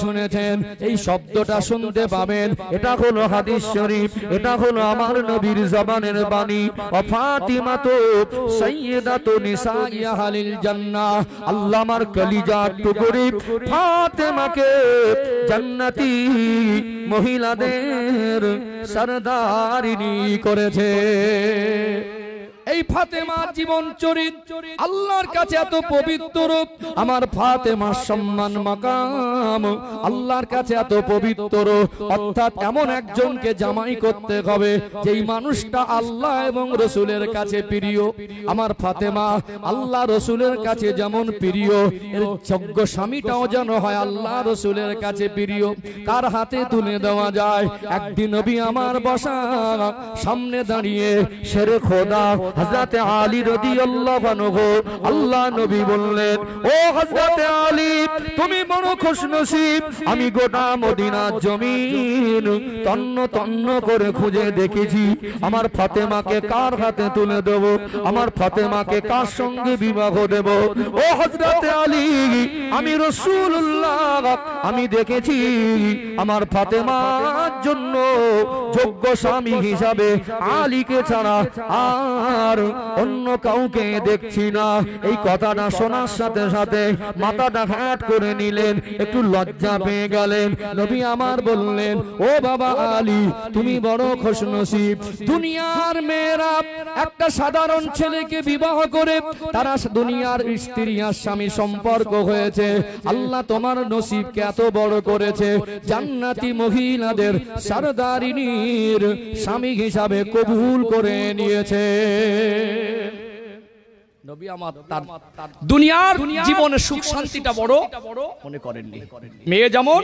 শুনেছেন এই শব্দটা শুনতে পাবেন। এটা হলো হাদিস শরীফ, এটা হলো আমার নবীর জবানের বাণী। ফাতিমা তো সাইয়্যিদাতু নিসাই আহলিল জান্নাহ। আল্লাহ আমার কলিজার টুকরি ফাতেমাকে জান্নাতি মহিলাদের সরদারিনী করেছে। এই ফাতেমার জীবন চরিত্র আল্লাহর কাছে এত পবিত্র, আমার ফাতেমার সম্মান মাকাম আল্লাহর কাছে এত পবিত্র। অর্থাৎ এমন একজনকে জামাই করতে হবে যেই মানুষটা আল্লাহ এবং রসুলের কাছে প্রিয়। আমার ফাতেমা আল্লাহ রসুলের কাছে যেমন প্রিয়, এর যোগ্য স্বামীটাও যেন হয় আল্লাহ রসুলের কাছে প্রিয়। কার হাতে তুলে দেওয়া যায়? একদিন নবী আমার বসা সামনে দাঁড়িয়ে শেরে খোদা হযরত আলী রাদিয়াল্লাহু আনহু, আল্লাহ নবী বললেন, ও হযরত আলী তুমি বড় খুশনসিব, আমি গোটা মদিনার জমিন তন্ন তন্ন করে খুঁজে দেখেছি আমার ফাতেমাকে কার হাতে তুলে দেব, আমার ফাতেমাকে কার সঙ্গে বিবাহ দেব। ও হযরত আলী আমি রাসূলুল্লাহ আমি দেখেছি আমার ফাতেমার জন্য যোগ্য স্বামী হিসাবে আলীকে ছাড়া আর অন্য কাউকে দেখছি না। এই কথাটা শোনার সাথে সাথে মাথাটা হ্যাট করে নিলেন, একটু লজ্জা পেয়ে গেলেন। নবী আমার বললেন, ও বাবা আলী তুমি বড় খুশনসিব। দুনিয়ার মেয়েরা একটা সাধারণ ছেলেকে বিবাহ করে তারা দুনিয়ার স্ত্রী আর স্বামী সম্পর্ক হয়েছে। আল্লাহ তোমার নসিবকে এত বড় করেছে, জান্নাতি মহিলাদের সরদারিনীর স্বামী হিসাবে কবুল করে নিয়েছে। নবী আমার তার দুনিয়ার জীবনে সুখ শান্তিটা বড় মনে করেননি। মেয়ে যেমন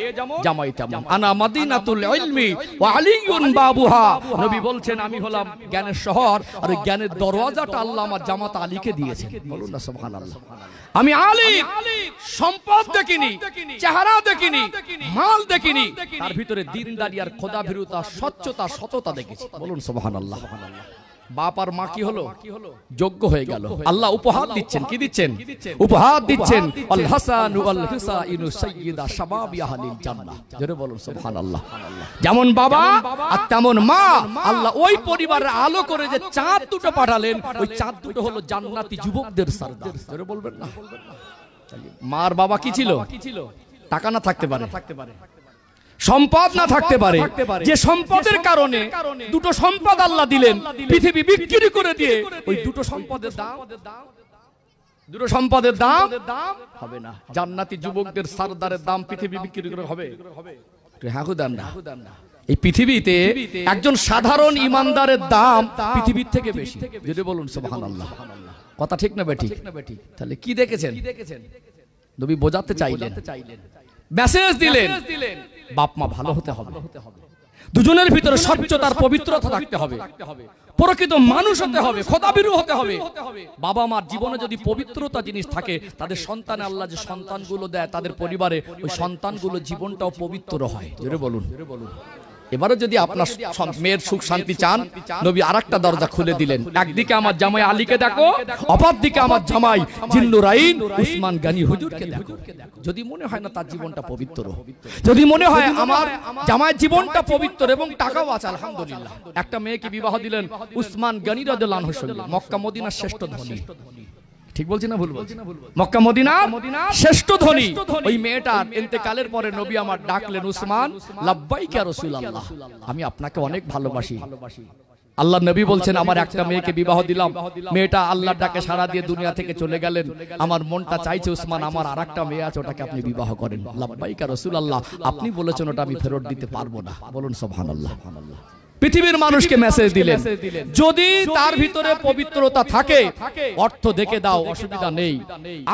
জামাই তেমন। আনা মাদিনাতুল ইলমি ওয়া আলিয়ুন বাবুহা। নবী বলছেন আমি হলাম জ্ঞানের শহর, আর জ্ঞানের দরওয়াজাটা আল্লাহ আমার জামাত আলীকে দিয়েছেন। বলুন না সুবহানাল্লাহ। আমি আলী সম্পদ দেখিনি, চেহারা দেখিনি, মাল দেখিনি, তার ভিতরে দ্বীনদারি আর খোদাভীরুতা, স্বচ্ছতা, সততা দেখেছি। বলুন সুবহানাল্লাহ। বাপ আর মা কি হলো? যোগ্য হয়ে গেল। আল্লাহ উপহার দিচ্ছেন। কি দিচ্ছেন? উপহার দিচ্ছেন। আল হাসান ওয়াল হুসাইনু সাইয়্যিদা শাবাবি আহলিল জান্নাহ। জোরে বলুন সুবহানাল্লাহ। যেমন বাবা আর তেমন মা, আল্লাহ ওই পরিবারের আলো করে যে চাঁদ দুটো পাঠালেন, ওই চাঁদ দুটো হলো জান্নাতি যুবকদের সরদার। জোরে বলবেন না? মার বাবা কি ছিল? টাকা না থাকতে পারে, সম্পদ না থাকতে পারে, যে সম্পদের কারণে দুটো সম্পদ আল্লাহ দিলেন, পৃথিবী বিক্রি করে দিয়ে ওই দুটো সম্পদের দাম হবে না। জান্নাতি যুবকদের সরদারের দাম পৃথিবী বিক্রি করে হবে? এই পৃথিবীতে একজন সাধারণ ইমানদারের দাম পৃথিবীর থেকে বেশি। যদি বলুন সুবহানাল্লাহ। কথা ঠিক না বেঠিক? তাহলে কি দেখেছেন? নবী বোঝাতে চাইলেন, মেসেজ দিলেন, বাপ মা ভালো হতে হবে, দুজনের ভিতরে স্বচ্ছতার পবিত্রতা থাকতে হবে, প্রকৃত মানুষ হতে হবে, খোদাভীরু হতে হবে। বাবা মার জীবনে যদি পবিত্রতা জিনিস থাকে, তাদের সন্তানে আল্লাহ যে সন্তানগুলো দেয় তাদের পরিবারে, ওই সন্তানগুলো জীবনটাও পবিত্র হয়। জোরে বলুন। এবারে যদি আপনার মেয়ের সুখ শান্তি চান, নবী আরেকটা দরজা খুলে দিলেন। একদিকে আমার জামাই আলীকে দেখো, অপরদিকে আমার জামাই জিন্নুরাইন উসমান গনি হুজুরকে দেখো। যদি মনে হয় না তার জীবনটা পবিত্র, যদি মনে হয় আমার জামাইয়ের জীবনটা পবিত্র এবং টাকাও আছে, আলহামদুলিল্লাহ। একটা মেয়েকে বিবাহ দিলেন উসমান গনি রাদিয়াল্লাহু আনহুর সঙ্গে, মক্কা মদিনার শ্রেষ্ঠ ধনী। ঠিক বলছি না ভুল বলছি? মক্কা মদিনার শ্রেষ্ঠ ধনী। ওই মেয়েটার ইন্তেকালের পরে নবী আমার ডাকলেন, উসমান লাব্বাইকা রাসূলুল্লাহ, আমি আপনাকে অনেক ভালোবাসি। আল্লাহ নবী বলছেন আমার একটা মেয়েকে বিবাহ দিলাম, মেয়েটা আল্লাহর ডাকে সাড়া দিয়ে দুনিয়া থেকে চলে গেলেন। আমার মনটা চাইছে উসমান আমার আরেকটা মেয়ে আছে, ওটাকে আপনি বিবাহ করেন। লাব্বাইকা রাসূলুল্লাহ, আপনি বলেছেন ওটা আমি ফেরত দিতে পারবো না। বলুন সুবহানাল্লাহ। পৃথিবীর মানুষকে মেসেজ দিলেন, যদি তার ভিতরে পবিত্রতা থাকে অর্থ দেখে দাও, অসুবিধা নেই।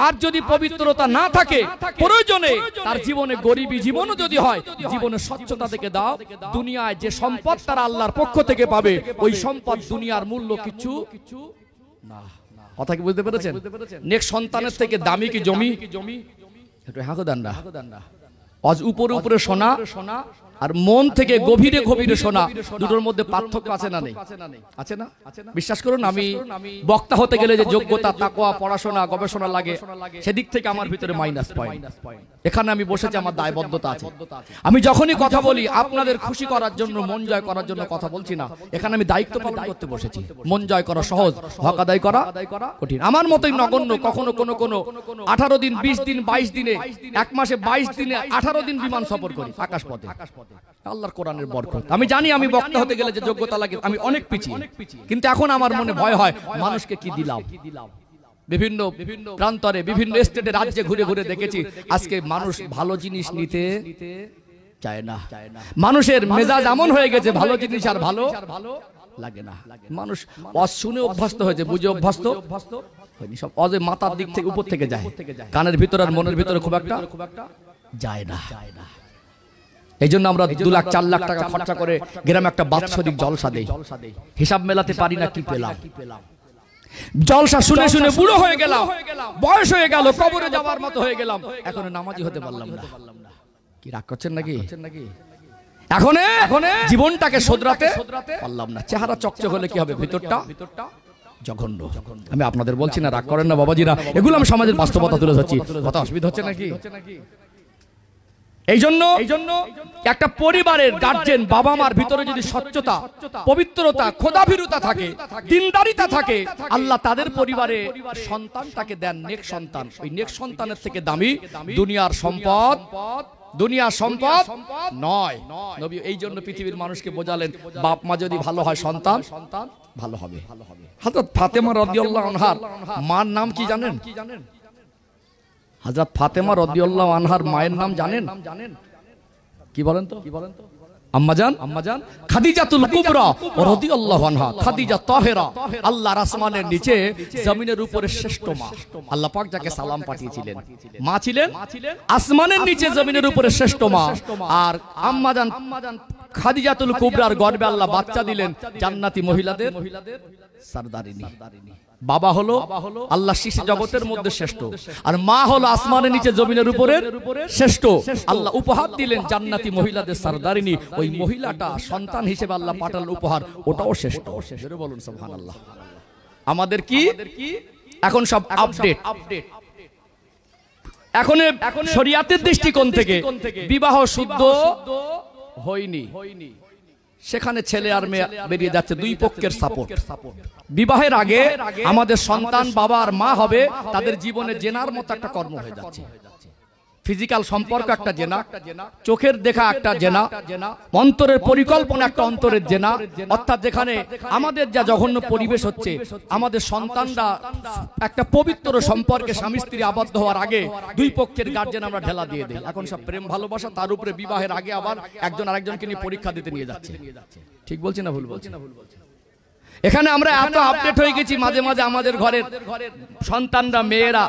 আর যদি পবিত্রতা না থাকে, প্রয়োজনে তার জীবনে গরিবী জীবনও যদি হয়, জীবনে স্বচ্ছতা দেখে দাও। দুনিয়ায় যে সম্পদ তারা আল্লাহর পক্ষ থেকে পাবে, ওই সম্পদ দুনিয়ার মূল্য কিছু না। কথা কি বুঝতে পেরেছেন? নেক্সট সন্তানের থেকে দামি কি জমি? একটু হাঁকো দেন না। আজ উপরে উপরে সোনা আর মন থেকে গভীরে গভীরে শোনা, দুটোর মধ্যে পার্থক্য আছে না নেই? আছে না? বিশ্বাস করুন, আমি বক্তা হতে গেলে যে যোগ্যতা, তাকওয়া, পড়াশোনা, গবেষণা লাগে, সেদিক থেকে আমার ভিতরে মাইনাস পয়েন্ট। এখানে আমি বসেছি, আমার দায়বদ্ধতা আছে। আমি যখনই কথা বলি আপনাদের খুশি করার জন্য, মন জয় করার জন্য কথা বলছি না। এখানে আমি দায়িত্ব পালন করতে বসেছি। মন জয় করা সহজ, হক আদায় করা কঠিন। আমার মতোই নগণ্য কখনো কোনো 18 দিন, 20 দিন, 22 দিনে, এক মাসে 22 দিনে 18 দিন বিমান সফর করি আকাশপথে। আল্লাহর কোরআনের বরকত। আমি জানি আমি বক্তা হতে গেলে যে যোগ্যতা লাগে আমি অনেক পিছিয়ে, কিন্তু এখন আমার মনে ভয় হয় মানুষকে কি দিলাম। বিভিন্ন প্রান্তরে, বিভিন্ন স্টেটে, রাজ্যে ঘুরে ঘুরে দেখেছি আজকে মানুষ ভালো জিনিস নিতে চায় না। মানুষের মেজাজ এমন হয়ে গেছে, ভালো জিনিস আর ভালো লাগে না। মানুষ শুনে অভ্যস্ত হয়েছে, বুঝে অভ্যস্ত হয়নি। সব অজে মাথার দিক থেকে উপর থেকে যায়, কানের ভিতর আর মনের ভিতরে খুব একটা যায় না। এই জন্য আমরা 2 লাখ 4 লাখ টাকা খরচা করে গ্রামে একটা বাৎসরিক জলসা দেই, হিসাব মেলাতে পারি না কি পেলাম। জলসা শুনে শুনে বুড়ো হয়ে গেলাম, বয়স হয়ে গেল, কবরে যাওয়ার মতো হয়ে গেলাম, এখনো নামাজি হতে পারলাম না। কি রাগ করছেন নাকি? এখন জীবনটাকে শোধরাতে পারলাম না। চেহারা চকচক হলে কি হবে, ভিতরটা জঘন্য। আমি আপনাদের বলছি না, রাগ করেন না বাবাজিরা, এগুলো আমি সমাজের বাস্তবতা তুলে ধরছি। কথা অসুবিধা হচ্ছে নাকি? এই জন্য একটা পরিবারের গার্জেন, বাবা মার ভিতরে যদি স্বচ্ছতা, পবিত্রতা, খোদাভীরুতা থাকে, দিনদারিতা থাকে, আল্লাহ তাদের পরিবারে সন্তানটাকে দেন নেক সন্তান। ওই নেক সন্তানের থেকে দামি দুনিয়ার সম্পদ নয়। নবী এই জন্য পৃথিবীর মানুষকে বোঝালেন, বাপ মা যদি ভালো হয় সন্তান ভালো হবে। হযরত ফাতেমা রাদিয়াল্লাহু আনহার মার নাম কি জানেন? হযরত ফাতেমা রাদিয়াল্লাহু আনহার মায়ের নাম জানেন? কি বলেন তো? আম্মাজান খাদিজাতুল কুবরা রাদিয়াল্লাহু আনহা, খাদিজা তাহেরা, আল্লাহর আসমানের নিচে জমিনের উপরে শ্রেষ্ঠ মা। আল্লাহ পাক যাকে সালাম পাঠিয়েছিলেন, মা ছিলেন আসমানের নিচে জমিনের উপরে শ্রেষ্ঠ মা। আর আম্মাজান খাদিজাতুল কুবরার গর্ভে আল্লাহ বাচ্চা দিলেন জান্নাতি মহিলাদের সরদারিনী। বাবা হলো আল্লাহ শিশু জগতের মধ্যে শ্রেষ্ঠ, আর মা হলো আসমানের নিচে জমিনের উপরে শ্রেষ্ঠ। আল্লাহ উপহার দিলেন জান্নাতি মহিলাদের সরদারিনী। ওই মহিলাটা সন্তান হিসেবে আল্লাহ পাঠাল উপহার, ওটাও শ্রেষ্ঠ। জোরে বলুন সুবহানাল্লাহ। আমাদের কি এখন সব আপডেট। এখন শরিয়াতের দৃষ্টিকোণ থেকে বিবাহ শুদ্ধ হয়নি, সেখানে ছেলে আর মেয়ে বেরিয়ে যাচ্ছে, দুই পক্ষের সাপোর্ট। বিবাহের আগে আমাদের সন্তান বাবা আর মা হবে, তাদের জীবনে জেনার মতো একটা কর্ম হয়ে যাচ্ছে। ফিজিক্যাল সম্পর্ক একটা জেনা, চোখের দেখা একটা জেনা, অন্তরের পরিকল্পনা একটা অন্তরের জেনা। অর্থাৎ যেখানে আমাদের যা জঘন্য পরিবেশ হচ্ছে, আমাদের সন্তানরা একটা পবিত্র সম্পর্কে স্বামী স্ত্রী আবদ্ধ হওয়ার আগে দুই পক্ষের গার্জেন আমরা ঢেলা দিয়ে দেই। এখন সব প্রেম ভালোবাসা, তার উপরে বিবাহের আগে আবার একজন আরেকজনকে নিয়ে পরীক্ষা দিতে নিয়ে যাচ্ছে। ঠিক বলছি না ভুল বলছি? এখানে আমরা এত আপডেট হয়ে গেছি, মাঝে মাঝে আমাদের ঘরের সন্তানরা, মেয়েরা,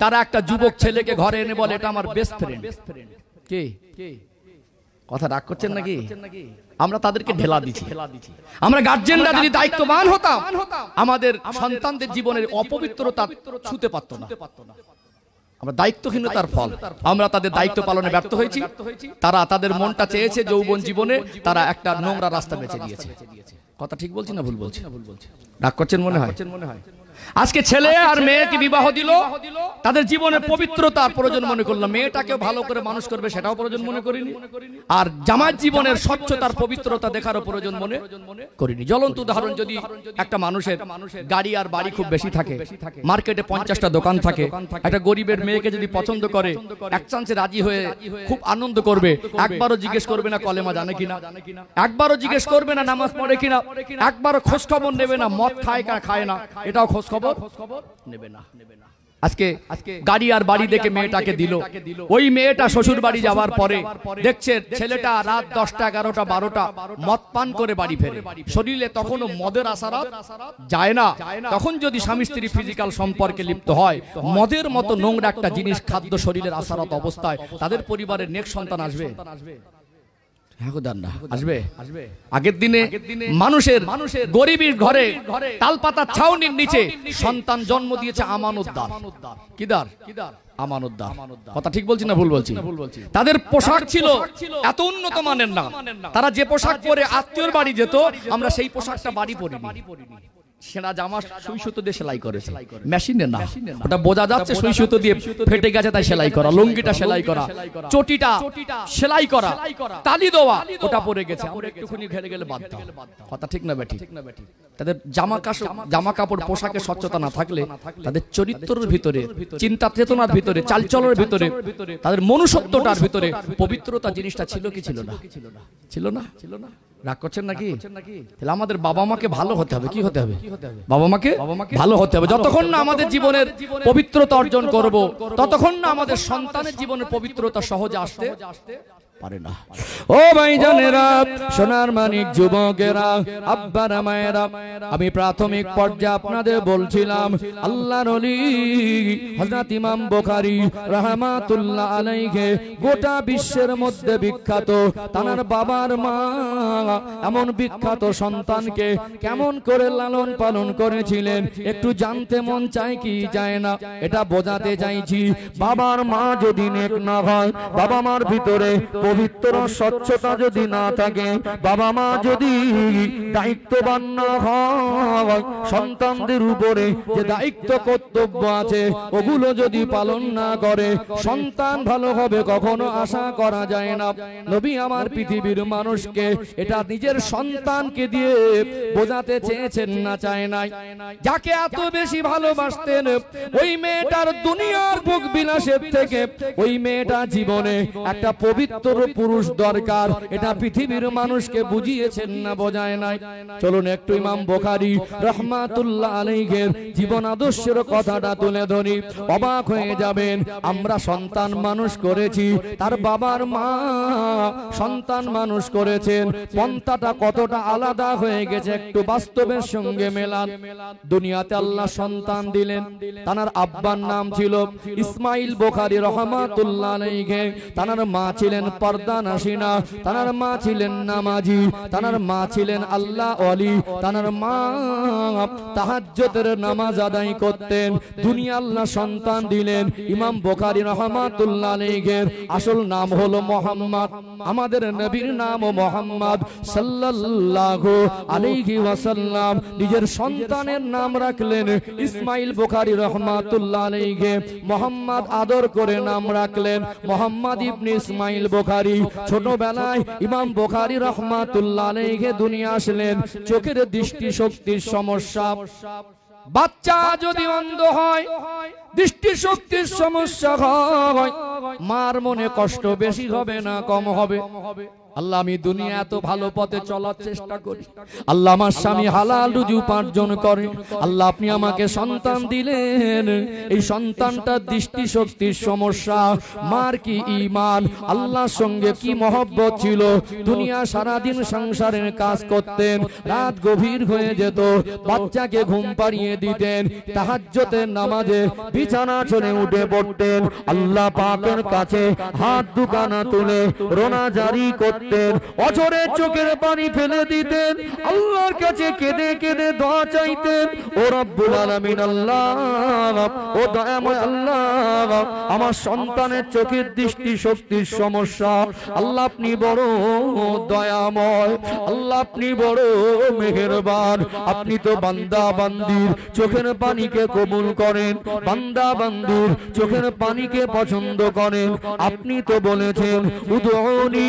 তারা একটা যুবক ছেলেকে ঘরে এনে বলে এটা আমার বেস্ট ফ্রেন্ড। কে কথা রাগ করছেন নাকি? আমরা তাদেরকে ঢেলা দিচ্ছি। আমরা গার্জেনরা যদি দায়িত্ববান হতাম, আমাদের সন্তানদের জীবনের অপবিত্রতা ছুঁতে পারতো না। আমরা দায়িত্বহীনতার ফল, আমরা তাদের দায়িত্ব পালনে ব্যর্থ হয়েছি। তারা তাদের মনটা চেয়েছে যৌবন জীবনে, তারা একটা নোংরা রাস্তা বেছে নিয়েছে। কথা ঠিক বলছি না ভুল বলছি? রাগ করছেন মনে হয়? আজকে ছেলে আর মেয়েকে বিবাহ দিল, তাদের জীবনে পবিত্রতার প্রয়োজন মনে করলো, মেয়েটাকে ভালো করে মানুষ করবে সেটাও প্রয়োজন মনে করিনি, আর জামাত জীবনের স্বচ্ছতার পবিত্রতা দেখারও প্রয়োজন মনে করিনি। জ্বলন্ত উদাহরণ, যদি একটা মানুষের গাড়ি আর বাড়ি খুব বেশি থাকে, মার্কেটে 50টা দোকান থাকে, একটা গরিবের মেয়েকে যদি পছন্দ করে, এক চান্সে রাজি হয়ে খুব আনন্দ করবে, একবারও জিজ্ঞেস করবে না কলেমা জানে কিনা, একবারও জিজ্ঞেস করবে না নামাজ পড়ে কিনা, একবারও খোঁজ খবর নেবে না মদ খায় না খায় না, এটাও খোঁজ খবর নেবে না। আজকে গাড়ি আর বাড়ি দেখে মেয়েটাকে দিল, ওই মেয়েটা শ্বশুর বাড়ি যাওয়ার পরে দেখছে ছেলেটা রাত 10টা 11টা 12টা মদ পান করে বাড়ি ফেরে, শরীরে তখনও মদের আসারাত যায় না। তখন যদি স্বামী স্ত্রী ফিজিক্যাল সম্পর্কে লিপ্ত হয়, মদের মতো নোংরা একটা জিনিস খাদ্য শরীরের আসারাত অবস্থায়, তাদের পরিবারের নেক্সট সন্তান আসবে? আসবে আগের দিনে মানুষের গরিবের ঘরে তালপাতা ছাউনির নিচে সন্তান জন্ম দিয়েছে আমানতদার। কিদার? আমানতদার। কথা ঠিক বলছি না ভুল বলছি? তাদের পোশাক ছিল এত উন্নত মানের না, তারা যে পোশাক পরে আত্মীয়র বাড়ি যেত, আমরা সেই পোশাকটা বাড়ি পরিনি। সেনা জামা সুই সুতো দিয়ে সেলাই করেছে, মেশিনে না। ওটা বোঝা যাচ্ছে সুই সুতো দিয়ে ফেটে গেছে তাই সেলাই করা, লুঙ্গিটা সেলাই করা, চটিটা সেলাই করা, তালি দেওয়া, ওটা পরে গেছে। আমরা একটুখানি ঘেরে গেলে বাদ দাও। কথা ঠিক না বেটি? তাদের জামা কাপড় পোশাকের স্বচ্ছতা না থাকলে তাদের চরিত্রের ভিতরে, চিন্তা চেতনার ভিতরে, চালচলনের ভিতরে, তাদের মনুষ্যত্বটার ভিতরে পবিত্রতা জিনিসটা ছিল কি ছিল না? ছিল না? রাগ করছেন নাকি? তাহলে আমাদের বাবা মাকে ভালো হতে হবে। কি হতে হবে? বাবা মাকে ভালো হতে হবে। যতক্ষণ না আমাদের জীবনের পবিত্রতা অর্জন করব, ততক্ষণ না আমাদের সন্তানের জীবনের পবিত্রতা সহজে আসতে পারে না। ও ভাইজানেরা, সোনার মানিক যুবকেরা, আব্বারা মায়েরা, আমি প্রাথমিক পর্যায়ে আপনাদের বলছিলাম আল্লাহর ওলি হযরত ইমাম বুখারী রাহমাতুল্লাহ আলাইহি গোটা বিশ্বের মধ্যে বিখ্যাত। তার বাবার মা এমন বিখ্যাত সন্তানকে কেমন করে লালন পালন করেছিলেন একটু জানতে মন চায় কি যায় না? এটা বোঝাতে চাইছি, বাবার মা যদি নেক না হয়, বাবা মার ভিতরে পবিত্র স্বচ্ছতা যদি না থাকে, বাবা মা যদি দায়িত্ববান না হয়, সন্তানদের উপরে যে দায়িত্ব কর্তব্য আছে ওগুলো যদি পালন না করে, সন্তান ভালো হবে কখনো আশা করা যায় না। নবী আমার পৃথিবীর মানুষকে এটা নিজের সন্তানকে দিয়ে বোঝাতে চেয়েছেন না চায় নাই। যাকে এত বেশি ভালোবাসতেন, ওই মেয়েটার দুনিয়ার ভোগ বিলাসের থেকে ওই মেয়েটা জীবনে একটা পবিত্র পুরুষ দরকার, এটা পৃথিবীর মানুষকে বুঝিয়েছেন না বোঝায় নাই। চলুন একটু ইমাম বুখারী রাহমাতুল্লাহ আলাইহির জীবন আদর্শের কথাটা তুলে ধরি, অবাক হয়ে যাবেন। আমরা সন্তান মানুষ করেছি, তার বাবার মা সন্তান মানুষ করেছেন, পন্থাটা কতটা আলাদা হয়ে গেছে একটু বাস্তবের সঙ্গে মেলান। দুনিয়াতে আল্লাহ সন্তান দিলেন, তার আব্বার নাম ছিল ইসমাইল বুখারী রাহমাতুল্লাহ আলাইহি। তার মা ছিলেন পর্দানাশিনা, তার মা ছিলেন নামাজি, তার মা ছিলেন আল্লাহ ওয়ালি, তার মা তাহাজ্জুদের নামাজ আদায় করতেন। দুনিয়া আল্লাহ সন্তান দিলেন। ইমাম বুখারী রাহমাতুল্লাহ আলাইহির আসল নাম হলো মুহাম্মদ। আমাদের নবীর নাম মুহাম্মদ সাল্লাল্লাহু আলাইহি ওয়াসাল্লাম। নিজের সন্তানের নাম রাখলেন ইসমাইল বুখারী রাহমাতুল্লাহ আলাইহি। মুহাম্মদ আদর করে নাম রাখলেন মুহাম্মদ ইবনে ইসমাইল বুখারী। ছোটবেলায় ইমাম বুখারী রাহমাতুল্লাহ আলাইহি দুনিয়া আসলেন, চোখের দৃষ্টি শক্তির সমস্যা। বাচ্চা যদি অন্ধ হয়, দৃষ্টি শক্তির সমস্যা হয়, মার মনে কষ্ট বেশি হবে না কম হবে? আল্লাহ আমি দুনিয়া এত ভালো পথে চলার চেষ্টা করি, আল্লাহ আমার স্বামী হালাল রুজি উপার্জন করে, আল্লাহ আপনি আমাকে সন্তান দিলেন, এই সন্তানটার দৃষ্টি শক্তির সমস্যা। মার কি ঈমান, আল্লাহর সঙ্গে কি মহব্বত ছিল। দুনিয়া সারাদিন সংসারের কাজ করতেন, রাত গভীর হয়ে যেত, বাচ্চাকে ঘুম পাড়িয়ে দিতেন, তাহাজ্জুদের নামাজে বিছানা ছেড়ে উঠে পড়তেন, আল্লাহ পাকের কাছে হাত দুখানা তুলে রোনা জারি করতেন, অঝরে চোখের পানি ফেলে দিতেন, আল্লাহর কাছে কেঁদে কেঁদে দোয়া চাইতেন, ও রব্বুল আলামিন আল্লাহ, ও দয়াময় আল্লাহ, আমার সন্তানের চোখের দৃষ্টি শক্তির সমস্যা, আল্লাহ আপনি বড় দয়াময়, আল্লাহ আপনি বড় মেহেরবান, আপনি তো বান্দা বান্দির চোখের পানিকে কবুল করেন, বান্দা বান্দির চোখের পানিকে পছন্দ করেন। আপনি তো বলেছেন উদউনি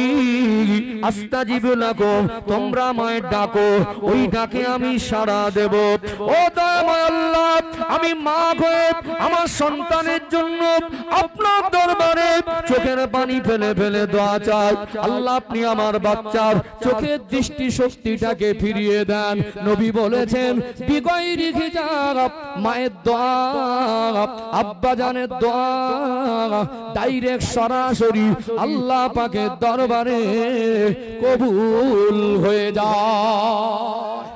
আস্তাজিব লাকুম, তোমরা আমায় ডাকো, ওই ডাকে আমি সাড়া দেব। ও দয়াময় আল্লাহ, আমি মা হয়ে আমার সন্তানের জন্য আপনার দরবারে চোখের পানি ফেলে ফেলে দোয়া চাই, আল্লাহ আপনি আমার বাচ্চার চোখের দৃষ্টি শক্তিটাকে ফিরিয়ে দেন। নবী বলেছেন বিগয়রি হিজাব, মায়ের দোয়া, আব্বা জানের দোয়া ডাইরেক্ট সরাসরি আল্লাহ পাকের দরবারে কবুল হয়ে যায়।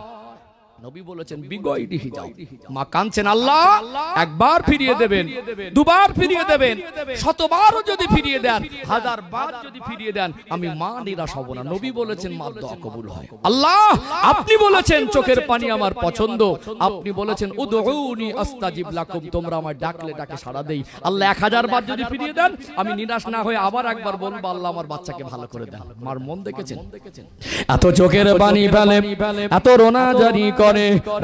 নবী বলেছেন বিগয়রিহি যাও। মা কাঁদছেন, আল্লাহ একবার ফিরিয়ে দেবেন, দুবার ফিরিয়ে দেবেন, শতবারও যদি ফিরিয়ে দেন, হাজার বার যদি ফিরিয়ে দেন, আমি মা নিরাশ হব না। নবী বলেছেন মা দোয়া কবুল হয়। আল্লাহ আপনি বলেছেন চোখের পানি আমার পছন্দ, আপনি বলেছেন উদউনি আস্তাজিব লাকুম, তোমরা আমায় ডাকলে ডাকে সাড়া দেই। আল্লাহ 1000 বার যদি ফিরিয়ে দেন, আমি নিরাশ না হয়ে আবার একবার বলবো আল্লাহ আমার বাচ্চাকে ভালো করে দেন। মার মন দেখেছেন, এত চোখের পানি ফেলে, এত রোনা জারি করে,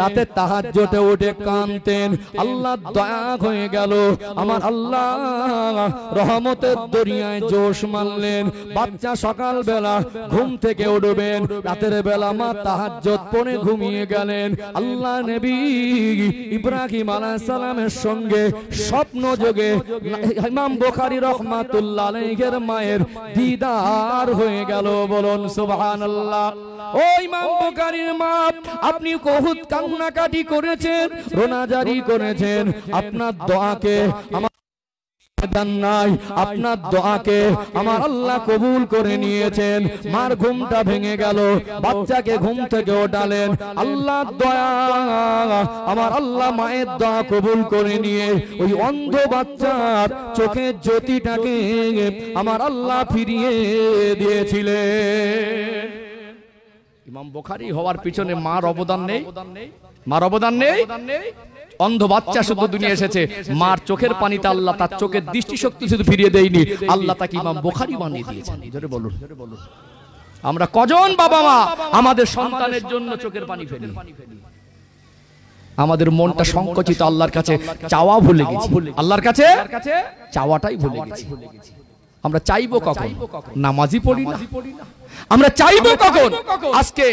রাতে তাহাজ্জুদে উঠে কাঁদতেন। আল্লাহ দয়া হয়ে গেল, আমার আল্লাহ রহমতের দরিয়ায় জোশ মারলেন। বাচ্চা সকাল বেলা ঘুম থেকে উঠবেন, রাতের বেলা মা তাহাজ্জুদ পড়ে ঘুমিয়ে গেলেন। আল্লাহ নবী ইব্রাহিম আলাইহিস সালামের সঙ্গে স্বপ্ন যোগে ইমাম বুখারী রাহমাতুল্লাহ আলাইহির মায়ের দিদার হয়ে গেল। বলুন সুবহানাল্লাহ। ও ইমাম বুখারীর মা, আপনি বহুত কান্নাকাটি করেছেন, রোনা জারি করেছেন, আপনার দোয়াকে আমার নাই, আপনার দোয়াকে আমার আল্লাহ কবুল করে নিয়েছেন। মার ঘুমটা ভেঙে গেল, বাচ্চাকে ঘুম থেকে ওঠালেন। আল্লাহ দয়া, আমার আল্লাহ মায়ের দোয়া কবুল করে নিয়ে ওই অন্ধ বাচ্চার চোখের জ্যোতিটাকে আমার আল্লাহ ফিরিয়ে দিয়েছিলেন। ইমাম বুখারী হওয়ার পিছনে মার অবদান নেই, মার অবদান নেই। অন্ধ বাচ্চা শুধু দুনিয়া এসেছে, মার চোখের পানিতে আল্লাহ তার চোখের দৃষ্টিশক্তি শুধু ফিরিয়ে দেয়নি, আল্লাহ তাকে ইমাম বুখারী বানিয়ে দিয়েছেন। জোরে বলুন। আমরা কজন বাবা মা আমাদের সন্তানের জন্য চোখের পানি ফেলি? আমাদের মনটা সংকুচিত, আল্লাহর কাছে চাওয়া ভুলে গেছি, আল্লাহর কাছে চাওয়াটাই ভুলে গেছি। আমরা চাইবো কখন? নামাজই পড়ি না। আমরা চাইবো কখন? আজকে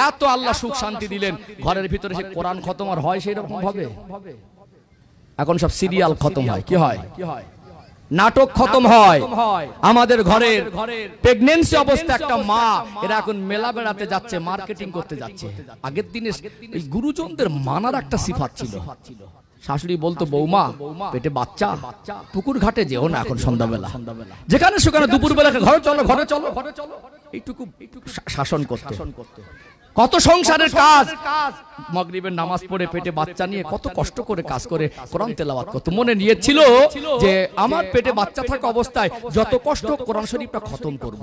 এত আল্লাহ সুখ শান্তি দিলেন, ঘরের ভিতরে সে কোরআন খতম আর হয় সেই রকম ভাবে? এখন সব সিরিয়াল খতম হয়, কি হয়? নাটক খতম হয়। আমাদের ঘরের প্রেগন্যান্সি অবস্থা একটা মা, এরা এখন মেলা বেড়াতে যাচ্ছে, মার্কেটিং করতে যাচ্ছে। আগের দিনে এই গুরুজনদের মানার একটা সিফাত ছিল। শাশুড়ি বলতো, বৌমা পেটে বাচ্চা, পুকুর ঘাটে যেও না এখন সন্ধ্যাবেলা, যেখানে সেখানে দুপুর বেলা ঘরে চলো, ঘরে চলো, এইটুকু শাসন করতে। কত সংসারের কাজ, মাগরিবের নামাজ পড়ে পেটে বাচ্চা নিয়ে কত কষ্ট করে কাজ করে কোরআন তেলাওয়াত করত। মনে নিয়েছিল যে আমার পেটে বাচ্চা থাকা অবস্থায় যত কষ্ট কোরআন শরীফটা খতম করব।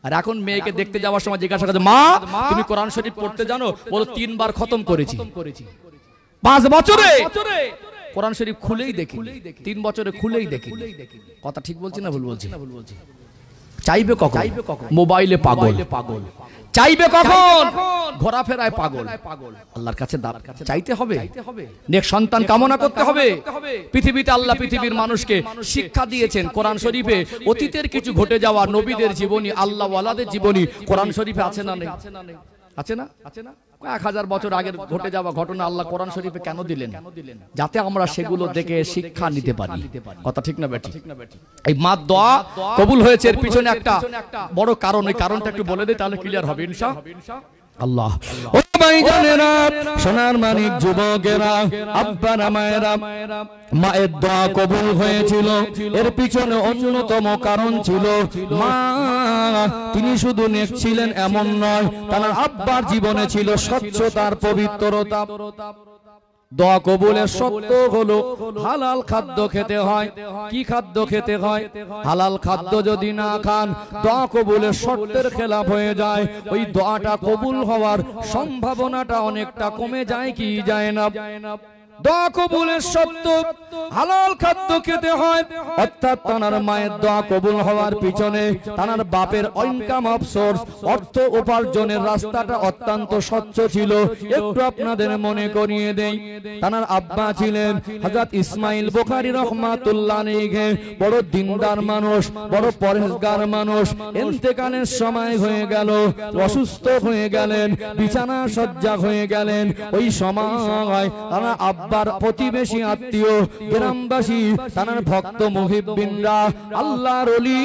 আর এখন মেয়েকে দেখতে যাওয়ার সময় জিজ্ঞাসা করে, মা তুমি কোরআন শরীফ পড়তে জানো? বলো 3 বার খতম করেছি। 5 বছরে কোরআন শরীফ খুলেই দেখি, 3 বছরে খুলেই দেখি। কথা ঠিক বলছি না ভুল বলছি? চাইবে কখন? মোবাইলে পাগল, চাইবে কখন? ঘোরাফেরায় পাগল। আল্লাহর কাছে চাইতে হবে, নেক সন্তান কামনা করতে হবে। পৃথিবীতে আল্লাহ পৃথিবীর মানুষকে শিক্ষা দিয়েছেন কোরআন শরীফে। অতীতের কিছু ঘটে যাওয়া নবীদের জীবনী, আল্লাহ ওয়ালাদের জীবনী কোরআন শরীফে আছে না নেই? আছে না? 1000 বছর আগের ঘটে যাওয়া ঘটনা আল্লাহ কোরআন শরীফে কেন দিলেন? যাতে আমরা সেগুলো দেখে শিক্ষা নিতে পারি। কথা ঠিক না বেটি? এই মা দোয়া কবুল হয়েছে, এর পিছনে একটা বড় কারণ, ওই কারণটা একটু বলে দেই, তাহলে ক্লিয়ার হবে ইনশাআল্লাহ। আল্লাহ ও ভাইজানেরা, সোনার মানিক যুবকেরা, আব্বারা মায়েরা, মায়ের দোয়া কবুল হয়েছিল, এর পিছনে অন্যতম কারণ ছিল মা। তিনি শুধু নেক ছিলেন এমন নয়, তার আব্বার জীবনে ছিল স্বচ্ছতার পবিত্রতা। দোয়া কবুলের শর্ত হলো হালাল খাদ্য খেতে হয়। কি খাদ্য খেতে হয়? হালাল খাদ্য যদি না খান, দোয়া কবুলের শর্তের খেলাফ হয়ে যায়। ওই দোয়াটা কবুল হওয়ার সম্ভাবনাটা অনেকটা কমে যায় কি যায় না? দোয়া কবুলের শর্ত হালাল খাদ্য খেতে হয়, অর্থাৎ তার মায়ের দোয়া কবুল হওয়ার পিছনে তার বাপের ইনকাম অফ সোর্স, অর্থ উপার্জনের রাস্তাটা অত্যন্ত স্বচ্ছ ছিল। একটু আপনাদের মনে করিয়ে দেই, তার আব্বা ছিলেন হযরত ইসমাইল বুখারী রাহমাতুল্লাহ আলাইহি, বড় দিনদার মানুষ, বড় পরহেজগার মানুষ। ইন্তেকালের সময় হয়ে গেল, অসুস্থ হয়ে গেলেন, বিছানা শয্যা হয়ে গেলেন। ওই সময় তার আব্বার প্রতিবেশী আত্মীয় গ্রামবাসী, তার ভক্ত মুহিব্বিনরা আল্লাহর ওলি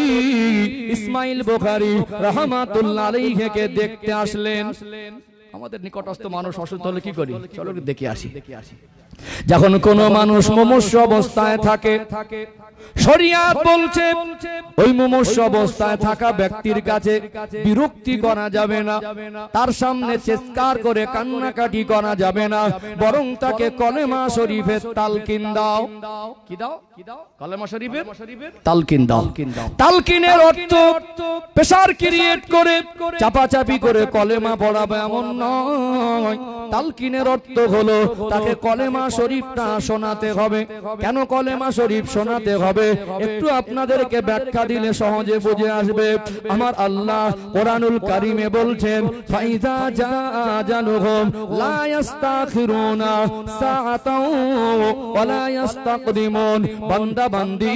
ইসমাইল বুখারী রাহমাতুল্লাহ আলাইহিকে দেখতে আসলেন। আমাদের নিকটস্থ মানুষ অসুস্থ হলে কি করি, চলো দেখে আসি। যখন কোন মানুষ মুমূর্ষ অবস্থায় থাকে, শরিয়াত বলছে ওই মুমূর্ষ অবস্থায় থাকা ব্যক্তির কাছে বিরক্তি করা যাবে না, তার সামনে চিৎকার করে কান্নাকাটি করা যাবে না, বরং তাকে কলেমা শরীফের তালকিন দাও। কি দাও? কলেমা শরীফের তালকিন দাও। তালকিনের অর্থ প্রেসার ক্রিয়েট করে চাপাচাপি করে কলেমা পড়াবে এমন নয়। তালকিনের অর্থ হলো তাকে কলেমা শরীফটা শোনাতে হবে। কেন কলেমা শরীফ শোনাতে হবে একটু আপনাদেরকে ব্যাখ্যা দিলে সহজে বুঝে আসবে। আমার আল্লাহ কোরআনুল কারীমে বলছেন, ফাইজা জানুহুম লা ইস্তাখিরুনা সাআতাও ওয়া লা ইস্তাকদিমুন। বান্দা বান্দি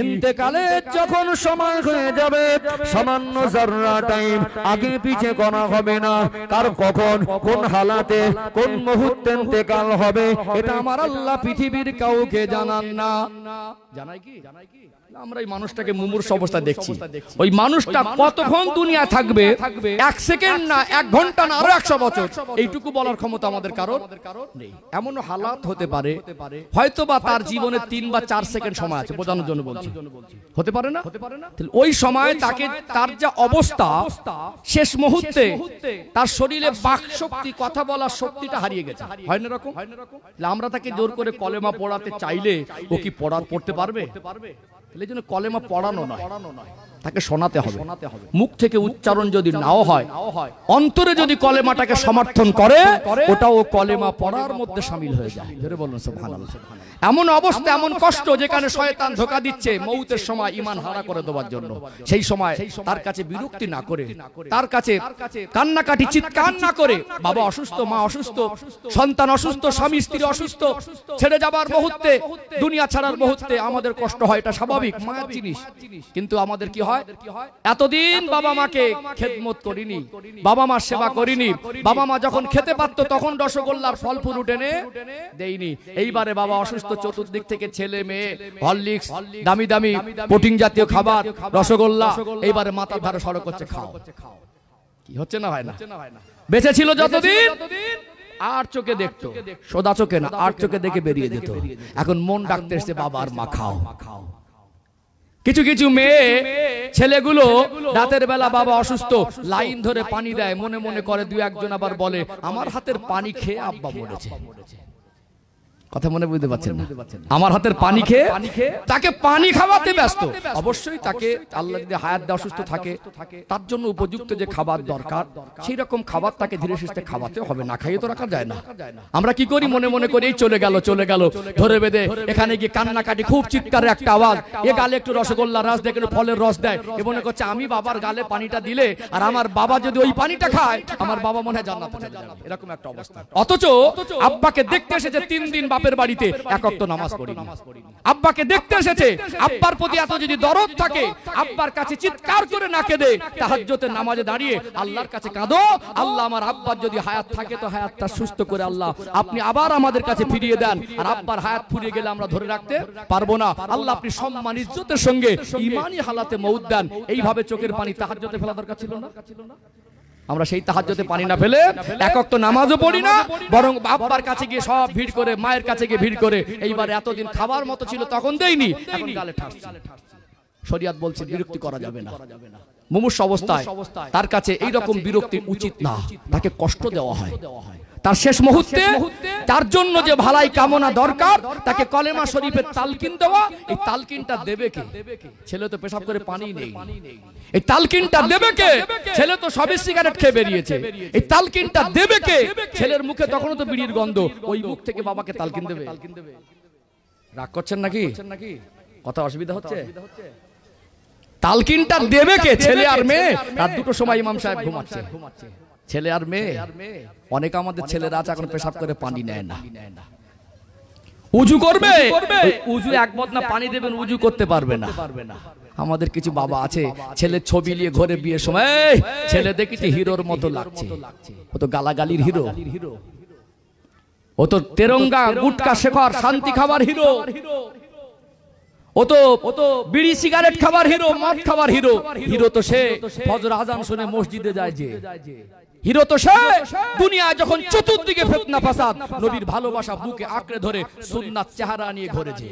ইন্তেকালের যখন সময় হয়ে যাবে, সামান্য যাররা টাইম আগে পিছে করা হবে না। কার কখন কোন হালাতে কোন মুহূর্তে ইন্তেকাল হবে এটা আমার আল্লাহ পৃথিবীর কাউকে জানান না। জানাই কি? আমরা এই মানুষটাকে মুমূর্ষ অবস্থায় দেখছি। ওই মানুষটা কতক্ষণ দুনিয়া থাকবে, 1 সেকেন্ড না, 1 ঘন্টা না, আরো 100 বছর, এইটুকু বলার ক্ষমতা আমাদের কারোর নেই। এমন হালাত হতে পারে হয়তোবা তার জীবনে 3 বা 4 সেকেন্ড সময় আছে, বোঝানোর জন্য বলছি, হতে পারে না? ওই সময় তাকে তার যা অবস্থা, শেষ মুহূর্তে তার শরীরে বাক শক্তি, কথা বলার শক্তিটা হারিয়ে গেছে, হয় না এরকম? আমরা তাকে জোর করে কলেমা পড়াতে চাইলে ও কি পড়তে পারবে? এই জন্য কলেমা পড়ানো নয়, তাকে শোনাতে হবে। মুখ থেকে উচ্চারণ যদি নাও হয়, অন্তরে যদি কলেমাটাকে সমর্থন করে, ওটাও কলেমা পড়ার মধ্যে শামিল হয়ে যায়। ধরে বলুন সুবহানাল্লাহ। এমন অবস্থা, এমন কষ্ট যেখানে শয়তান ধোঁকা দিচ্ছে মৌতের সময় ঈমান হারা করে দেওয়ার জন্য, সেই সময় তার কাছে বিরক্তি না করে, তার কাছে কান্নাকাটি চিৎকার না করে, বাবা অসুস্থ, মা অসুস্থ, সন্তান অসুস্থ, স্বামী স্ত্রী অসুস্থ, ছেড়ে যাবার মুহূর্তে, দুনিয়া ছাড়ার মুহূর্তে আমাদের কষ্ট হয়, এটা স্বাভাবিক, মায়ের জিনিস। কিন্তু আমাদের কি হয়, এতদিন বাবা মাকে খেদমত করিনি, বাবা মার সেবা করিনি, বাবা মা যখন খেতে পারতো তখন রসগোল্লার ফল ফুল টেনে দেইনি। এইবারে বাবা অসুস্থ, চতুর্দিক থেকে ছেলে মেয়ে, হরলিক্স, দামি দামি প্রোটিন জাতীয় খাবার, রসগোল্লা, এইবারে মাথার ধারে সড়ক হচ্ছে, খাও। কি হচ্ছে না? হয় না? বেঁচে ছিল যতদিন আর চোখে দেখতো, সোজা চোখে না, আর চোখে দেখে বেরিয়ে যেত। এখন মন ডাকতে এসে বাবা আর মা খাও। কিছু কিছু মেয়ে ছেলেগুলো রাতের বেলা বাবা অসুস্থ, লাইন ধরে পানি দেয়, মনে মনে করে 2-1 আবার বলে আমার হাতের পানি খেয়ে আব্বা মরেছে। কথা মনে বুঝতে পারছেন না? আমার হাতের পানি খেয়ে তাকে পানি খাওয়াতে ব্যস্ত। অবশ্যই তাকে আল্লাহ যদি হায়াত দেওয়া, সুস্থ থাকে, তার জন্য উপযুক্ত যে খাবার দরকার সেই রকম খাবার তাকে ধীরে সুস্থে খাওয়াতে হবে, না খাইয়ে তো রাখা যায় না। আমরা কি করি, মনে মনে করি এই চলে গেল ধরে বেঁধে এখানে গিয়ে কান্নাকাটি, খুব চিৎকারের একটা আওয়াজ, এ গালে একটু রসগোল্লা রস দেয়, একটু ফলের রস দেয়, এ মনে করছে আমি বাবার গালে পানিটা দিলে আর আমার বাবা যদি ওই পানিটা খায়, আমার বাবা মনে হয় জান্নাতে চলে যাবে, এরকম একটা অবস্থা। অথচ আব্বাকে দেখতে এসেছে 3 দিন বাপের বাড়িতে, 1 ওয়াক্ত নামাজ পড়িনি। আব্বাকে দেখতে এসেছে, আব্বার প্রতি এত যদি দরদ থাকে, আব্বার কাছে চিৎকার করে না কেঁদে তাহাজ্জুদের নামাজে দাঁড়িয়ে আল্লাহর কাছে কাঁদো, আল্লাহ আমার আব্বার যদি হায়াত থাকে তো হায়াতটা সুস্থ করে আল্লাহ আপনি আবার আমাদের কাছে ফিরিয়ে দেন, আর আব্বার হায়াত ফুরিয়ে গেলে আমরা ধরে রাখতে পারবো না, আল্লাহ আপনি সম্মান ইজ্জতের সঙ্গে ঈমানি হালাতে মউত দেন। এইভাবে চোখের পানি তাহাজ্জুদে ফেলা দরকার ছিল না? আমরা সেই তাহাজ্জুদে পানি না ফেলে 1 ওয়াক্ত নামাজও পড়ি না, বরং আব্বার কাছে গিয়ে সব ভিড় করে, মায়ের কাছে গিয়ে ভিড় করে, এইবার এতদিন খাবার মতো ছিল তখন দেইনি, এখন গালে ঠাসছি। শরীয়ত বলছে বিরক্তি করা যাবে না। মুমূর্ষ অবস্থায় তার কাছে এই রকম বিরক্তি উচিত না, তাকে কষ্ট দেওয়া হয়। তার শেষ মুহূর্তে তার জন্য যে ভালাই কামনা দরকার, তাকে কলেমা শরীফের তালকিন দেওয়া। এই তালকিনটা দেবে কে? ছেলে তো পেশাব করে পানি নেই, এই তালকিনটা দেবে কে? ছেলে তো সবে সিগারেট খেয়ে বেরিয়েছে, এই তালকিনটা দেবে কে? ছেলের মুখে তখনও তো বিড়ির গন্ধ, ওই মুখ থেকে বাবাকে তালকিন দেবে? রাগ করছেন নাকি? কথা অসুবিধা হচ্ছে? তালকিনটা দেবে কে? ছেলে আর মেয়ে। রাত 2টোর সময় ইমাম সাহেব ঘুমাচ্ছে, ছেলে আর মেয়ে। অনেক আমাদের ছেলেরা আছে এখন পেশাব করে পানি নেয় না, উজু করবে, উজু 1 বদনা পানি দেবেন, উজু করতে পারবে না। আমাদের কিছু বাবা আছে, ছেলের ছবি নিয়ে ঘরে বিয়ের সময় ছেলে দেখেছি হিরোর মতো লাগছে, ও তো গালাগালির হিরো, ও তো তেরঙ্গা গুটকা শেখর শান্তি খাবার হিরো, ও তো বিড়ি সিগারেট খাবার হিরো, মদ খাবার হিরো। হিরো তো সে ফজর আজান শুনে মসজিদে যায়, যে হিরো তো সে দুনিয়া যখন চতুর্দিকে ফিতনা ফাসাদ, নবীর ভালোবাসা বুকে আঁকড়ে ধরে সুন্নাত চেহারা নিয়ে ঘুরেছে।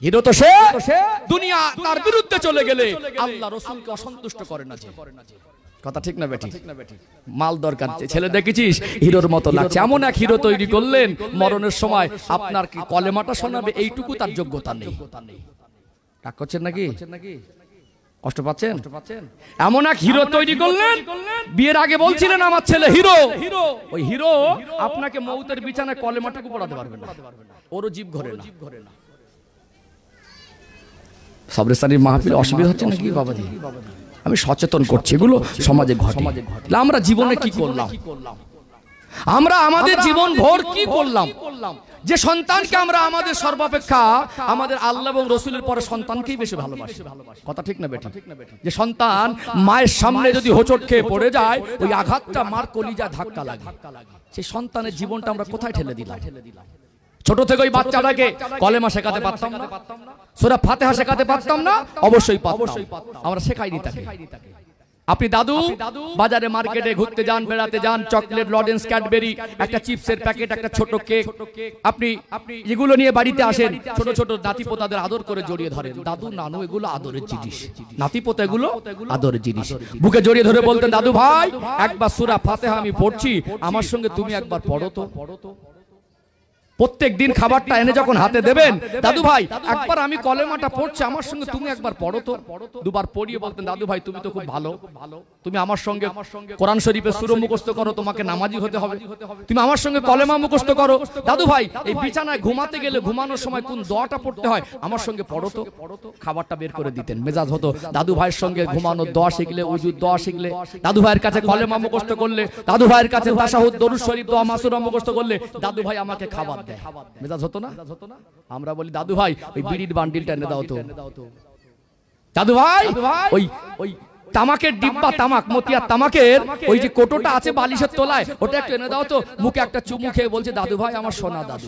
হিরো তো সে দুনিয়া তার বিরুদ্ধে চলে গেলে আল্লাহ রাসূলকে অসন্তুষ্ট করে না। কথা ঠিক না বেটি? মাল দরকার, ছেলে দেখেছিস হিরোর মতো লাগছে, এমন এক হিরো তৈরি করলেন মরণের সময় আপনার কি কলেমাটা শোনাবে এইটুকু তার যোগ্যতা নেই। রাগ করছেন নাকি? কষ্ট পাচ্ছেন? এমন এক হিরো তৈরি করলেন, বিয়ের আগে বলছিলেন আমার ছেলে হিরো, ওই হিরো আপনাকে মৌতের বিছানায় কলেমাটুকু পড়াতে পারবে না, ওরও জীব ঘরে না। সবরেস্তানির মাহফিলে অসুবিধা হচ্ছে নাকি বাবাজি? আমি সচেতন করছি, এগুলো সমাজে ঘটে। আমরা জীবনে কি করলাম? আমরা আমাদের জীবন ভর কি করলাম? যে সন্তানকে আমরা আমাদের সর্বাপেক্ষা আমাদের আল্লাহ এবং রাসূলের পরে সন্তানকেই বেশি ভালোবাসি। কথা ঠিক না বেটি? যে সন্তান মায়ের সামনে যদি হোঁচট খেয়ে পড়ে যায়, ওই আঘাতটা মার কলিজা ধাক্কা লাগে। সেই সন্তানের জীবনটা আমরা কোথায় ঠেলে দিলাম? ছোট থেকে ওই বাচ্চাটাকে কলেমা শেখাতে পারতাম না, সূরা ফাতিহা শেখাতে পারতাম না? অবশ্যই পারতাম, আমরা শেখাইনি তাকে। আপনি দাদু বাজারে মার্কেটে ঘুরতে যান, বেড়াতে যান, চকলেট, লরেন্স, ক্যাডবেরি, একটা চিপসের প্যাকেট, একটা ছোট কেক, আপনি এগুলো নিয়ে বাড়িতে আসেন, ছোট ছোট নাতিপোতাদের আদর করে জড়িয়ে ধরেন। দাদু নানু এগুলো আদরের জিনিস, নাতিপোতা এগুলো আদরের জিনিস। বুকে জড়িয়ে ধরে বলতেন, দাদু ভাই একবার সূরা ফাতিহা আমি পড়ছি, আমার সঙ্গে তুমি একবার পড়ো তো। প্রত্যেক দিন খাবারটা এনে যখন হাতে দেবেন, দাদু ভাই একবার আমি কলেমাটা পড়ছি, আমার সঙ্গে তুমি একবার পড়ো তো। দুবার পড়িয়ে বলতেন, দাদু ভাই তুমি তো খুব ভালো, তুমি আমার সঙ্গে কোরআন শরীফের সূরা মুখস্থ করো, তোমাকে নামাজি হতে হবে, তুমি আমার সঙ্গে কলেমা মুখস্থ করো। দাদু ভাই এই বিছানায় ঘুমাতে গেলে ঘুমানোর সময় কোন দোয়াটা পড়তে হয় আমার সঙ্গে পড়ো তো। খাবারটা বের করে দিতেন, মেজাজ হতো। দাদু ভাইয়ের সঙ্গে ঘুমানোর দোয়া শিখলে, ওযুর দোয়া শিখলে, দাদু ভাইয়ের কাছে কলেমা মুখস্থ করলে, দাদু ভাইয়ের কাছে তাশাহুদ, দরুদ শরীফ, দোয়া মাসুরা মুখস্থ করলে, দাদু ভাই আমাকে খাবার দেয়। মেজাজ হতো না? আমরা বলি, দাদু ভাই ওই বিড়ির বান্ডিলটা এনে দাও তো। দাদু ভাই ওই তামাকের ডিব্বা, তামাক, মতিয়ার তামাকের ওই যে কোটোটা আছে বালিশের তলায়, ওটা একটু এনে দাও তো। মুখে একটা চুমু খেয়ে বলছে, দাদু ভাই আমার সোনা দাদু।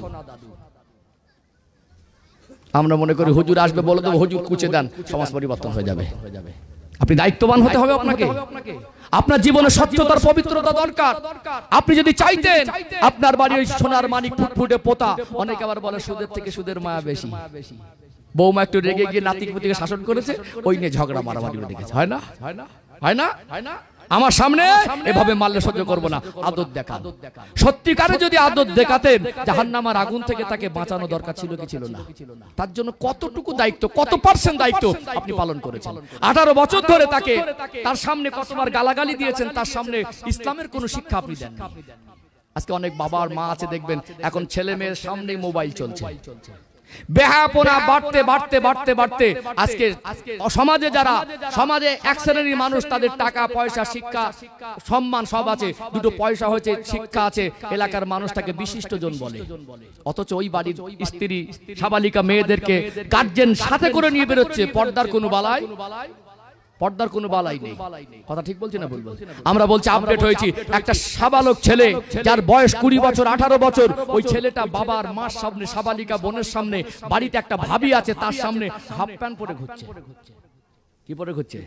আমরা মনে করি হুজুর আসবে বলে দেবো, হুজুর কুচে দেন, সমাজ পরিবর্তন হয়ে যাবে। আপনি দায়িত্ববান হতে হবে আপনাকে। আপনার জীবনে স্বচ্ছতার পবিত্রতা দরকার। আপনি যদি চাইতেন আপনার বাড়ি ওই সোনার মানিক ফুটফুটে পোতা, অনেকে আবার বলে সুদের থেকে সুদের মায়া বেশি। বৌমা একটু রেগে গিয়ে নাতিপুতিকে শাসন করেছে, ওই নিয়ে ঝগড়া মারামারি দেখেছে। হয় না? হয় না? আমার সামনে এভাবে মারলে সহ্য করবো না। আদর দেখা, সত্যিকারে যদি আদর দেখাতেন, জাহান্নামের আগুন থেকে তাকে বাঁচানো দরকার ছিল কি ছিল না? তার জন্য কতটুকু দায়িত্ব, কত পার্সেন্ট দায়িত্ব আপনি পালন করেছেন? 18 বছর ধরে তাকে তার সামনে কতবার গালাগালি দিয়েছেন, তার সামনে ইসলামের কোনো শিক্ষা আপনি দেন। আজকে অনেক বাবা আর মা আছে দেখবেন, এখন ছেলে মেয়ের সামনে মোবাইল চলছে। বেহায়াপনা বাড়তে বাড়তে বাড়তে বাড়তে আজকে সমাজে যারা সমাজে এক শ্রেণীর মানুষ, তাদের টাকা পয়সা, শিক্ষা, সম্মান সব আছে, দুটো পয়সা হয়েছে, শিক্ষা আছে, এলাকার মানুষ তাকে বিশিষ্ট জন বলে। অথচ ওই বাড়ির স্ত্রী সাবালিকা মেয়েদেরকে গার্জেন সাথে করে নিয়ে বেরোচ্ছে, পর্দার কোনো বালাই, পর্দার কোনো বালাই নেই। কথা ঠিক বলছি না? বলবো আমরা বলছি আপডেট হয়েছি। একটা সাবালক ছেলে যার বয়স 20 বছর 18 বছর, ওই ছেলেটা বাবার মার সামনে, সাবালিকা বোনের সামনে, বাড়িতে একটা ভাবি আছে তার সামনে হাফ প্যান্ট পরে ঘুরছে। কি পরে ঘুরছে?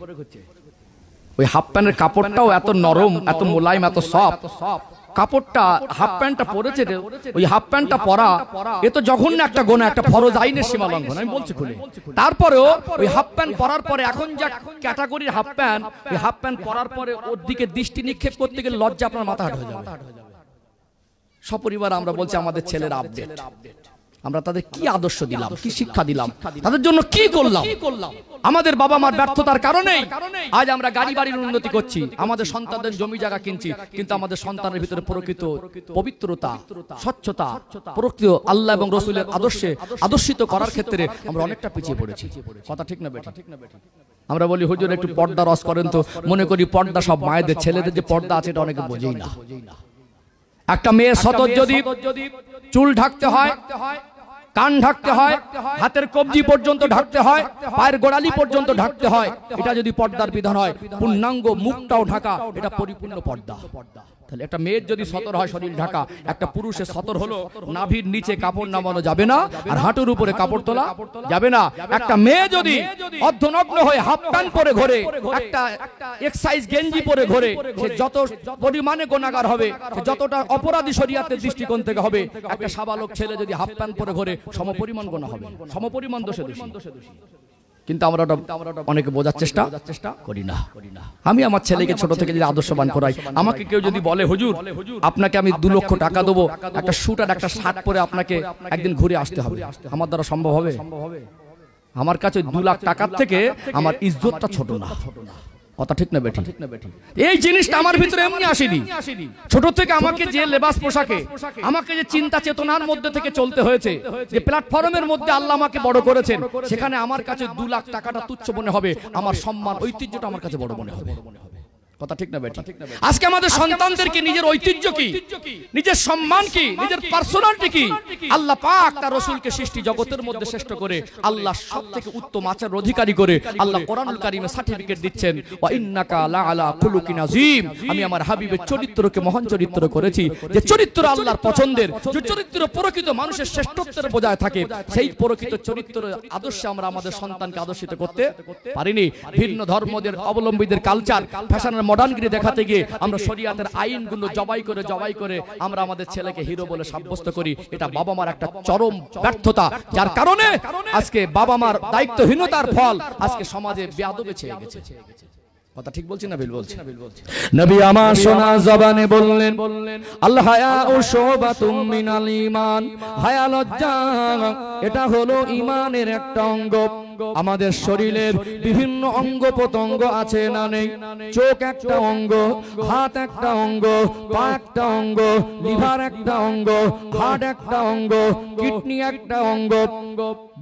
ওই হাফ প্যান্টের কাপড়টাও এত নরম, এত মোলায়েম, এত সফট। কাপড়টা হাফ প্যান্টটা পরেছে, ওই হাফ প্যান্টটা পরা এ তো জঘন্য একটা গোনা, একটা ফরজ আইনের সীমা লঙ্ঘন, আমি বলছি খুলে। তারপরেও ওই হাফ প্যান্ট পরার পরে, এখন যা ক্যাটাগরির হাফ প্যান্ট, ওই হাফ প্যান্ট পরার পরে ওর দিকে দৃষ্টি নিক্ষেপ করতে গেলে লজ্জা আপনার মাথা হাট হয়ে যাবে। সপরিবার আমরা বলছি আমাদের ছেলের আপডেট, আমরা তাদের কি আদর্শ দিলাম, কি শিক্ষা দিলাম, তাদের জন্য কি করলাম? আমাদের বাবা মার ব্যর্থতার কারণেই আজ আমরা গাড়ি বাড়ির উন্নতি করছি, আমাদের সন্তানদের জমি জায়গা কিনছি, কিন্তু আমাদের সন্তানের ভিতরে প্রকৃত পবিত্রতা, স্বচ্ছতা, প্রকৃত আল্লাহ এবং রাসূলের আদর্শে আদর্শিত করার ক্ষেত্রে আমরা অনেকটা পিছিয়ে পড়েছি। কথা ঠিক না বেটা? আমরা বলি হুজুর একটু পর্দা রস করেন তো, মনে করি পর্দা সব মায়েদের, ছেলেদের যে পর্দা আছে এটা অনেকে বোঝেই না। একটা মেয়ে সতত যদি চুল ঢাকতে হয়, কান ঢাকতে হয়, হাতের কবজি পর্যন্ত ঢাকতে হয়, পায়ের গোড়ালি পর্যন্ত ঢাকতে হয়, এটা যদি পর্দার বিধান হয়, পূর্ণাঙ্গ মুখটাও ঢাকা, এটা পরিপূর্ণ পর্দা। তাহলে একটা মেয়ের যদি সতর হয় শরীর ঢাকা, একটা পুরুষের সতর হলো নাভির নিচে কাপড় নামানো যাবে না, আর হাঁটুর উপরে কাপড় তোলা যাবে না। একটা মেয়ে যদি অর্ধনগ্ন হয়ে হাফ প্যান্ট পরে ঘোরে, একটা এক্সারসাইজ গেঞ্জি পরে ঘোরে, সে যত পরিমাণে গুনাহগার হবে, সে যতটা অপরাধী শরীয়তের দৃষ্টিকোণ থেকে হবে। একটা সাবালক ছেলে যদি হাফ প্যান্ট পরে ঘোরে, সমপরিমাণ গুনাহ হবে, সমপরিমাণ দোষে দোষী। কিন্তু আমরা অনেকে বোঝার চেষ্টা করি না। আমি আমার ছেলেকে ছোট থেকে যদি আদর্শবান করাই, আমাকে কেউ যদি বলে হুজুর আপনাকে আমি 2 লক্ষ টাকা দেবো, একটা স্যুট আর একটা শার্ট পরে আপনাকে একদিন ঘুরে আসতে হবে, আমার দ্বারা সম্ভব হবে? আমার কাছে 2 লাখ টাকার থেকে আমার ইজ্জতটা ছোট না। কথা ঠিক না বেঠিক? এই জিনিসটা আমার ভিতরে এমনি আসেনি। ছোট থেকে আমাকে যে লেবাস পোশাকে, আমাকে যে চিন্তা চেতনার মধ্যে থেকে চলতে হয়েছে, যে প্ল্যাটফর্মের মধ্যে আল্লাহ আমাকে বড় করেছেন, সেখানে আমার কাছে 2 লাখ টাকাটা তুচ্ছ মনে হবে, আমার সম্মান ঐতিহ্যটা আমার কাছে বড় মনে হবে। কথা ঠিক না বেঠিক? আজকে আমাদের সন্তানদেরকে নিজের ঐতিহ্য কি, নিজের সম্মান কি, নিজের পার্সোনালিটি কি, আল্লাহ পাক তার রাসূলকে সৃষ্টি জগতের মধ্যে শ্রেষ্ঠ করে, আল্লাহ সবথেকে উত্তম আচার অধিকারী করে আল্লাহ কোরআনুল কারীমে সার্টিফিকেট দিচ্ছেন, ওয়া ইন্নাকা লা আলা খুলুকিন আযীম। আমি আমার হাবিবের চরিত্রকে মহান চরিত্র করেছি। যে চরিত্র আল্লাহর পছন্দের, যে চরিত্র প্রকৃত মানুষের শ্রেষ্ঠত্বের বজায় থাকে, সেই প্রকৃত চরিত্রের আদর্শে আমরা আমাদের সন্তানকে আদর্শিত করতে পারিনি। ভিন্ন ধর্মদের অবলম্বীদের কালচার, ফ্যাশনের মডার্নগিরি দেখাতে গিয়ে আমরা শরীয়তের আইনগুলো জবাই করে আমরা আমাদের ছেলেকে হিরো বলে সাব্যস্ত করি। এটা বাবা মার একটা চরম ব্যর্থতা, যার কারণে আজকে বাবা মার দায়িত্বহীনতার ফল আজকে সমাজে বেয়াদবি ছেয়ে গেছে। কথা ঠিক বলছি না ভুল বলছি? নবী আমার সোনা জবানে বললেন, আল হায়াউ শুবাতুম মিনাল ঈমান। হায়া লজ্জা এটা হলো ঈমানের একটা অঙ্গ। আমাদের শরীরের বিভিন্ন অঙ্গ প্রত্যঙ্গ আছে না নেই? চোখ একটা অঙ্গ, হাত একটা অঙ্গ, পা একটা অঙ্গ, লিভার একটা অঙ্গ, হার্ট একটা অঙ্গ, কিডনি একটা অঙ্গ।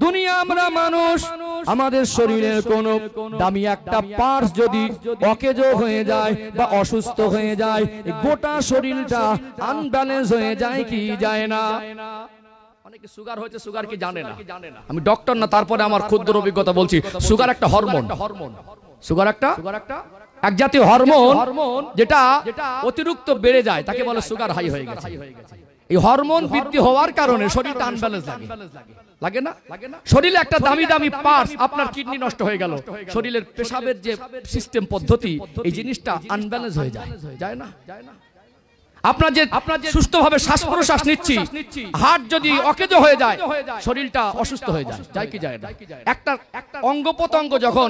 দুনিয়া আমরা মানুষ, আমাদের শরীরের কোন দামি একটা পার্টস যদি অকেজো হয়ে যায় বা অসুস্থ হয়ে যায়, গোটা শরীরটা আনব্যালেন্স হয়ে যায় কি যায় না? অনেকে সুগার হয়েছে, সুগার কি জানে না। আমি ডক্টর না, তারপরে আমার ক্ষুদ্র অভিজ্ঞতা বলছি। সুগার একটা হরমোন, সুগার একটা এক জাতীয় হরমোন, যেটা অতিরিক্ত বেড়ে যায় তাকে বলে সুগার হাই হয়ে গেছে। এই হরমোন বৃদ্ধি হওয়ার কারণে শরীরটা আনব্যালেন্স লাগে না? শরীরে একটা দামি দামি পার্টস, আপনার কিডনি নষ্ট হয়ে গেল, শরীরের পেশাবের যে সিস্টেম পদ্ধতি, এই জিনিসটা আনব্যালেন্স হয়ে যায় না? আপনার যে সুস্থভাবে শ্বাস প্রশ্বাস নিচ্ছি, হার্ট যদি অকেজো হয়ে যায়, শরীরটা অসুস্থ হয়ে যায় কি যায় না? একটা অঙ্গ প্রত্যঙ্গ যখন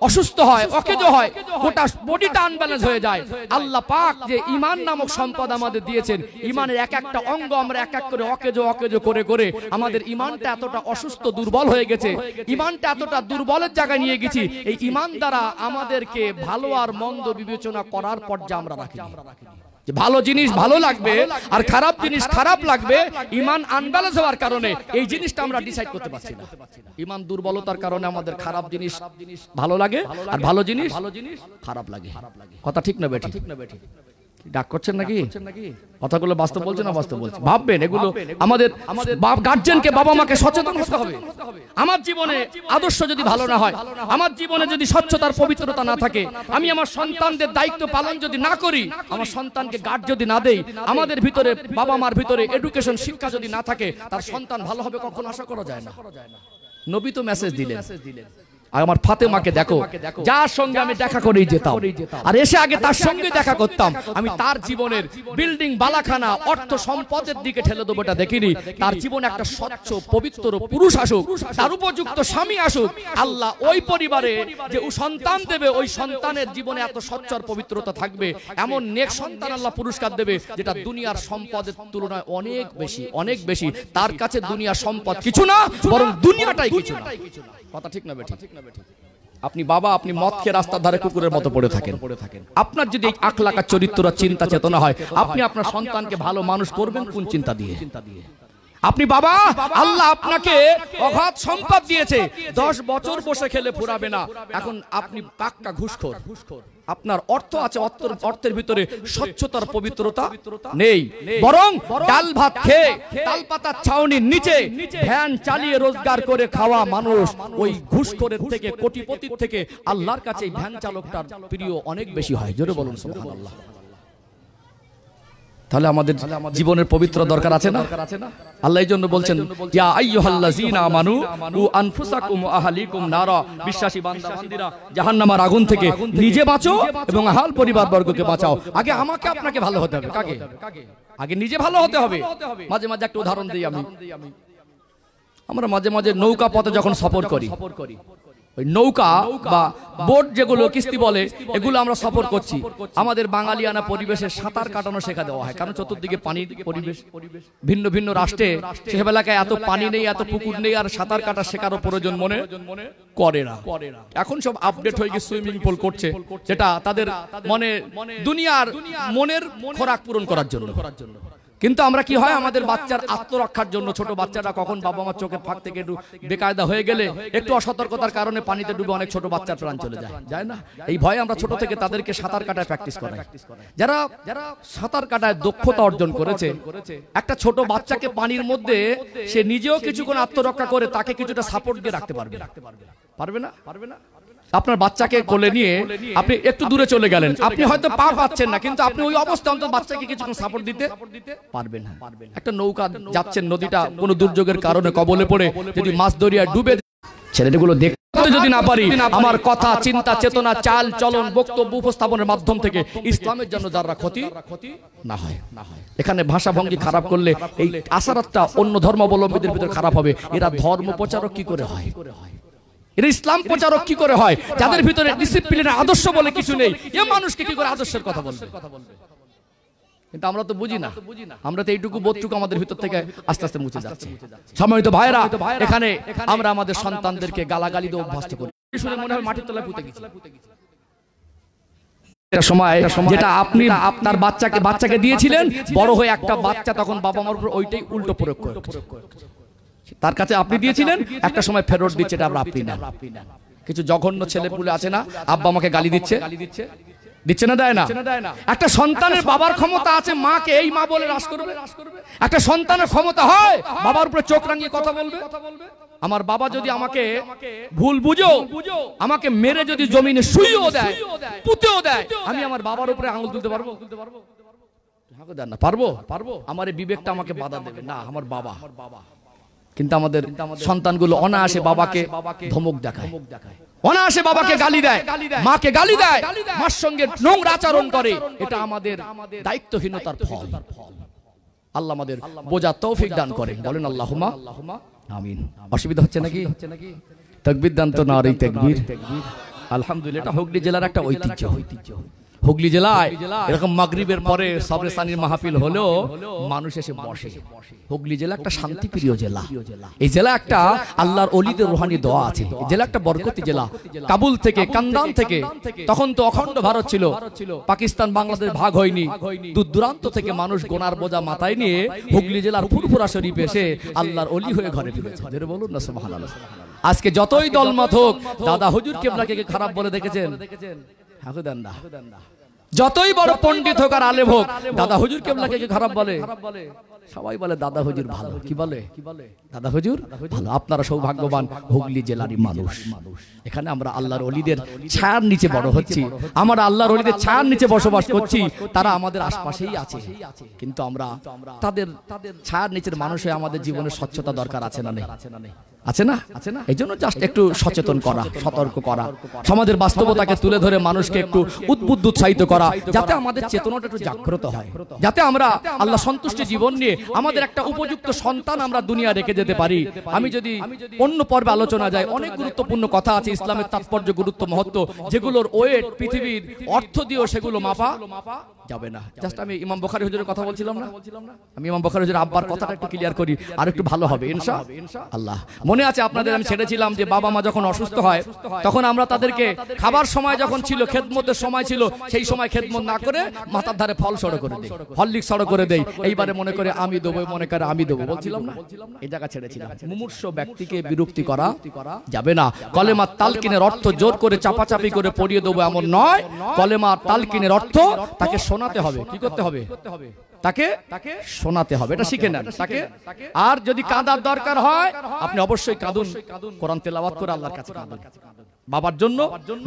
অসুস্থ হয়, অকেজো হয়, গোটা বডিটা আনব্যালেন্স হয়ে যায়। আল্লাহ পাক যে ঈমান নামক সম্পদ আমাদের দিয়েছেন, ঈমানের এক একটা অঙ্গ আমরা এক এক করে অকেজো করে আমাদের ঈমানটা এতটা অসুস্থ দুর্বল হয়ে গেছে, ঈমানটা এতটা দুর্বলের জায়গায় নিয়ে গেছি। এই ঈমান দ্বারা আমাদেরকে ভালো আর মন্দ বিবেচনা করার পর্যায়ে আমরা রাখি। যে ভালো জিনিস ভালো লাগবে আর খারাপ জিনিস খারাপ লাগবে, ঈমান আনব্যালেন্স হওয়ার কারণে এই জিনিসটা আমরা ডিসাইড করতে পারছি না। ঈমান দুর্বলতার কারণে আমাদের খারাপ জিনিস ভালো লাগে আর ভালো জিনিস খারাপ লাগে। কথা ঠিক না বেঠিক? ডাক করছেন নাকি? কথাগুলো বাস্তব বলছে না বাস্তব বলছে? ভাববেন, এগুলো আমাদের গার্জিয়ানকে, বাবা মাকে সচেতন হতে হবে। আমার জীবনে আদর্শ যদি ভালো না হয়, আমার জীবনে যদি স্বচ্ছতার পবিত্রতা না থাকে, আমি আমার সন্তানদের দায়িত্ব পালন যদি না করি, আমার সন্তানকে গার্ড যদি না দেই, আমাদের ভিতরে বাবা মার ভিতরে এডুকেশন শিক্ষা যদি না থাকে, তার সন্তান ভালো হবে কখনো আশা করা যায় না। নবী তো মেসেজ দিলেন, আর আমার ফাতেমাকে দেখো, যার সঙ্গে আমি দেখা করেই যেতাম, আর এসে আগে তার সঙ্গে দেখা করতাম, আমি তার জীবনের বিল্ডিং বালাখানা অর্থ সম্পদের দিকে ঠেলে দেবো এটা দেখিনি। তার জীবনে একটা স্বচ্ছ পবিত্র পুরুষ আসুক, তার উপযুক্ত স্বামী আসুক, আল্লাহ ওই পরিবারে যে সন্তান দেবে, ওই সন্তানের জীবনে এত স্বচ্ছ আর পবিত্রতা থাকবে, এমন নেক সন্তান আল্লাহ পুরস্কার দেবে যেটা দুনিয়ার সম্পদের তুলনায় অনেক বেশি। তার কাছে দুনিয়ার সম্পদ কিছু না, বরং দুনিয়াটাই কিছু না। কথা ঠিক না বেঠিক? আপনি বাবা, আপনি মদ খেয়ে রাস্তার ধারে কুকুরের মতো পড়ে থাকেন। আপনার যদি এই আখলাকা চরিত্র চিন্তা চেতনা হয়, আপনি আপনার সন্তানকে ভালো মানুষ করবেন কোন চিন্তা দিয়ে? আপনি বাবা, আল্লাহ আপনাকে অগাধ সম্পদ দিয়েছে, 10 বছর বসে খেলে ফুরাবে না। এখন আপনি পাক্কা ঘুষখোর, আপনার অর্থ আছে, অর্থের ভিতরে স্বচ্ছতার পবিত্রতা নেই, বরং ডাল ভাত খেয়ে তালপাতার ছাউনির নিচে ভ্যান চালিয়ে রোজগার করে খাওয়া মানুষ, ওই ঘুষখোরের থেকে, কোটিপতির থেকে আল্লাহর কাছে এই ভ্যান চালকটার প্রিয় অনেক বেশি হয়। জোরে বলুন সুবহানাল্লাহ। তাহলে আমাদের জীবনের পবিত্র দরকার আছে না? আল্লাহ এই জন্য বলছেন, ইয়া আইয়ুহাল্লাযীনা আমানু উ আনফুসাকুম ওয়া আহলিকুম নারা, বিশ্বাসী বান্দা বান্দীরা জাহান্নামের আগুন থেকে নিজে বাঁচো এবং আহল পরিবার বর্গকে বাঁচাও। আগে আমাকে আপনাকে ভালো হতে হবে। কাকে? আগে নিজে ভালো হতে হবে। মাঝে মাঝে একটা উদাহরণ দিই আমি। আমরা মাঝে মাঝে নৌকা পথে যখন সফর করি, ওই নৌকা বা বোট যেগুলো কিস্তি বলে, এগুলো আমরা সফর করছি, আমাদের বাঙালিয়ানা পরিবেশে সাঁতার কাটানো শেখা দেওয়া হয়, কারণ চতুর্দিকে পানির পরিবেশ। ভিন্ন ভিন্ন রাষ্ট্রে সেসব এলাকায় এত পানি নেই, এত পুকুর নেই, আর সাঁতার কাটা শেখারও প্রয়োজন মনে করে না। এখন সব আপডেট হয়ে গিয়ে সুইমিং পুল করছে, যেটা তাদের মনে দুনিয়ার মনের খোরাক পূরণ করার জন্য। কিন্তু আমরা কি হয়, আমাদের বাচ্চার আত্মরক্ষার জন্য ছোট বাচ্চাটা কখন বাবা মার চোখের ফাঁক থেকে একটু বেকায়দা হয়ে গেলে, একটু অসতর্কতার কারণে পানিতে ডুবে অনেক ছোট বাচ্চার প্রাণ চলে যায় না? এই ভয়ে আমরা ছোট থেকে তাদেরকে সাঁতার কাটায় প্র্যাকটিস করাই। যারা সাঁতার কাটায় দক্ষতা অর্জন করেছে, একটা ছোট বাচ্চাকে পানির মধ্যে সে নিজেও কিছুক্ষণ আত্মরক্ষা করে তাকে কিছুটা সাপোর্ট দিয়ে রাখতে পারবে না? আপনার বাচ্চাকে কোলে নিয়ে আপনি একটু দূরে চলে গেলেন, আপনি হয়তো পা পাচ্ছেন না, কিন্তু আপনি ওই অবস্থায় অন্তত বাচ্চাকে কিছুক্ষণ সাপোর্ট দিতে পারবেন। একটা নৌকা যাচ্ছেন, নদীটা কোনো দুর্যোগের কারণে কবলে পড়ে যদি মাছ দরিয়ায় ডুবে, ছেলেগুলো দেখতে যদি না পারি, আমার কথা, চিন্তা, চেতনা, চাল চলন, বক্তব্য উপস্থাপনের মাধ্যম থেকে ইসলামের জন্য যারা ক্ষতি না হয়। এখানে ভাষা ভঙ্গি খারাপ করলে এই আশারাতটা অন্য ধর্মাবলম্বীদের ভিতর খারাপ হবে। এরা ধর্ম প্রচারক কি করে হয়? এরা ইসলাম প্রচারক কি করে হয়? যাদের ভিতরে ডিসিপ্লিনের আদর্শ বলে কিছু নেই, এ মানুষকে কি করে আদর্শের কথা বলবে? কিন্তু আমরা তো বুঝি না। আমরা তো এইটুকু বোধটুকু আমাদের ভিতর থেকে আস্তে আস্তে মুছে যাচ্ছে। সম্মানিত ভাইরা, এখানে আমরা আমাদের সন্তানদেরকে গালাগালি দিয়ে অভ্যস্ত করি, শুনে মনে হয় মাটির তলায় পুঁতে গেছি। একটা সময় যেটা আপনি আপনার বাচ্চাকে দিয়েছিলেন, বড় হয়ে একটা বাচ্চা তখন বাবা মার উপর ওইটাই উল্টো প্রয়োগ করে। তার কাছে আপনি দিয়েছিলেন, একটা সময় ফেরত দিচ্ছে, এটা আপনি না। কিছু জঘন্য ছেলেপুলে আছে না, আব্বা আমাকে গালি দিচ্ছে না, দেয় না? একটা সন্তানের বাবার ক্ষমতা আছে মাকে এই মা বলে রাজ করবে। একটা সন্তানের ক্ষমতা হয় বাবার উপরে চোখ রাঙিয়ে কথা বলবে। আমার বাবা যদি আমাকে ভুল বুঝো, আমাকে মেরে যদি জমিনে শুইও দেয়, পুঁতেও দেয়, আমি আমার বাবার উপরে আঙুল তুলতে পারবো? পারবো? আমার এই বিবেকটা আমাকে বাধা দেবে না, আমার বাবা। কিন্তু আমাদের সন্তানগুলো অনায়াসে বাবাকে ধমক দেখায়, অনায়াসে বাবাকে গালি দেয়, মাকে গালি দেয়, মার সঙ্গে নোংরা আচরণ করে। এটা আমাদের দায়িত্বহীনতার ফল। আল্লাহ আমাদের বোঝার তৌফিক দান করেন, বলেন আল্লাহুম্মা আমিন। অসুবিধা হচ্ছে নাকি? তাকবীর দান তো নারী তাকবীর। আলহামদুলিল্লাহ, এটা হুগলি জেলার একটা ঐতিহ্য। হুগলি জেলায় এরকম মাগরিবের পরে সবরেসানির মাহফিল হলেও মানুষ এসে বসে। হুগলি জেলা একটা শান্তিপ্রিয় জেলা। এই জেলা একটা আল্লাহর ওলিদের রুহানি দোয়া আছে। এই জেলা একটা বরকতি জেলা। কাবুল থেকে, কান্দান থেকে, তখন তো অখণ্ড ভারত ছিল, পাকিস্তান বাংলাদেশ ভাগ হয়নি, দূর দূরান্ত থেকে মানুষ গোনার বোঝা মাথায় নিয়ে হুগলি জেলার ফুরফুরা শরীফ এসে আল্লাহর ওলি হয়ে ঘরে ফিরেছে। বলুন না সুবহানাল্লাহ। আজকে যতই দলমত হোক, দাদা হুজুর কেবলাকে খারাপ বলে দেখেছেন? যতই বড় পণ্ডিত হোক আর আলেম হোক, দাদা হুজুর কেবলাকে খারাপ বলে? সবাই বলে দাদা হুজুর ভালো। কি বলে? দাদা হুজুর ভালো। আপনারা সৌভাগ্যবান, হুগলি জেলারই মানুষ। এখানে আমরা আল্লাহর ওলিদের ছায়ার নিচে বড় হচ্ছি, আমরা আল্লাহর ওলিদের ছায়ার নিচে বসবাস করছি। তারা আমাদের আশপাশেই আছে, কিন্তু আমরা তাদের ছায়ার নিচের মানুষে আমাদের জীবনের স্বচ্ছতা দরকার আছে না নেই? আছে না? এই জন্য জাস্ট একটু সচেতন করা, সতর্ক করা, সমাজের বাস্তবতাকে তুলে ধরে মানুষকে একটু উদ্বুদ্ধ উৎসাহিত করা, যাতে আমাদের চেতনাটা একটু জাগ্রত হয়, যাতে আমরা আল্লাহ সন্তুষ্টি জীবন নিয়ে আমাদের একটা উপযুক্ত সন্তান আমরা দুনিয়া রেখে যেতে পারি। আমি যদি অন্য পর্বে আলোচনা যায়, অনেক গুরুত্বপূর্ণ কথা আছে ইসলামের তাৎপর্য, গুরুত্ব, মহত্ব, যেগুলোর ওয়েট পৃথিবীর অর্থ দিয়েও সেগুলো মাপা যাবে না। জাস্ট আমি ইমাম বুখারী হুজুরের কথা বলছিলাম না, আমি ইমাম বুখারী হুজুর আব্বার কথাটা একটু ক্লিয়ার করি, আর একটু ভালো হবে ইনশাআল্লাহ। মনে আছে আপনাদের, আমি ছেড়েছিলাম যে বাবা মা যখন অসুস্থ হয়, তখন আমরা তাদেরকে খাবার সময় যখন ছিল, খেদমতের সময় ছিল, সেই সময় খেদমত না করে মাথার ধারে ফল সড়ো করে দেই, হরলিক্স সড়ো করে দেই। এইবারে মনে করে আমি দেবো, মনে করে আমি দেবো, বলছিলাম না? এই জায়গা ছেড়েছিলাম। মুমূর্ষ ব্যক্তিকে বিরক্তি করা যাবে না। কলেমার তালকিনের অর্থ জোর করে চাপাচাপি করে পড়িয়ে দেবো এমন নয়। কলেমার তালকিনের অর্থ তাকে শোনাতে হবে। কি করতে হবে? তাকে শোনাতে হবে, এটা শিখে নেন তাকে। আর যদি কাঁদার দরকার হয়, আপনি অবশ্যই কাঁদুন, কোরআন তেলাওয়াত করে আল্লাহর কাছে কাঁদুন। বাবার জন্য,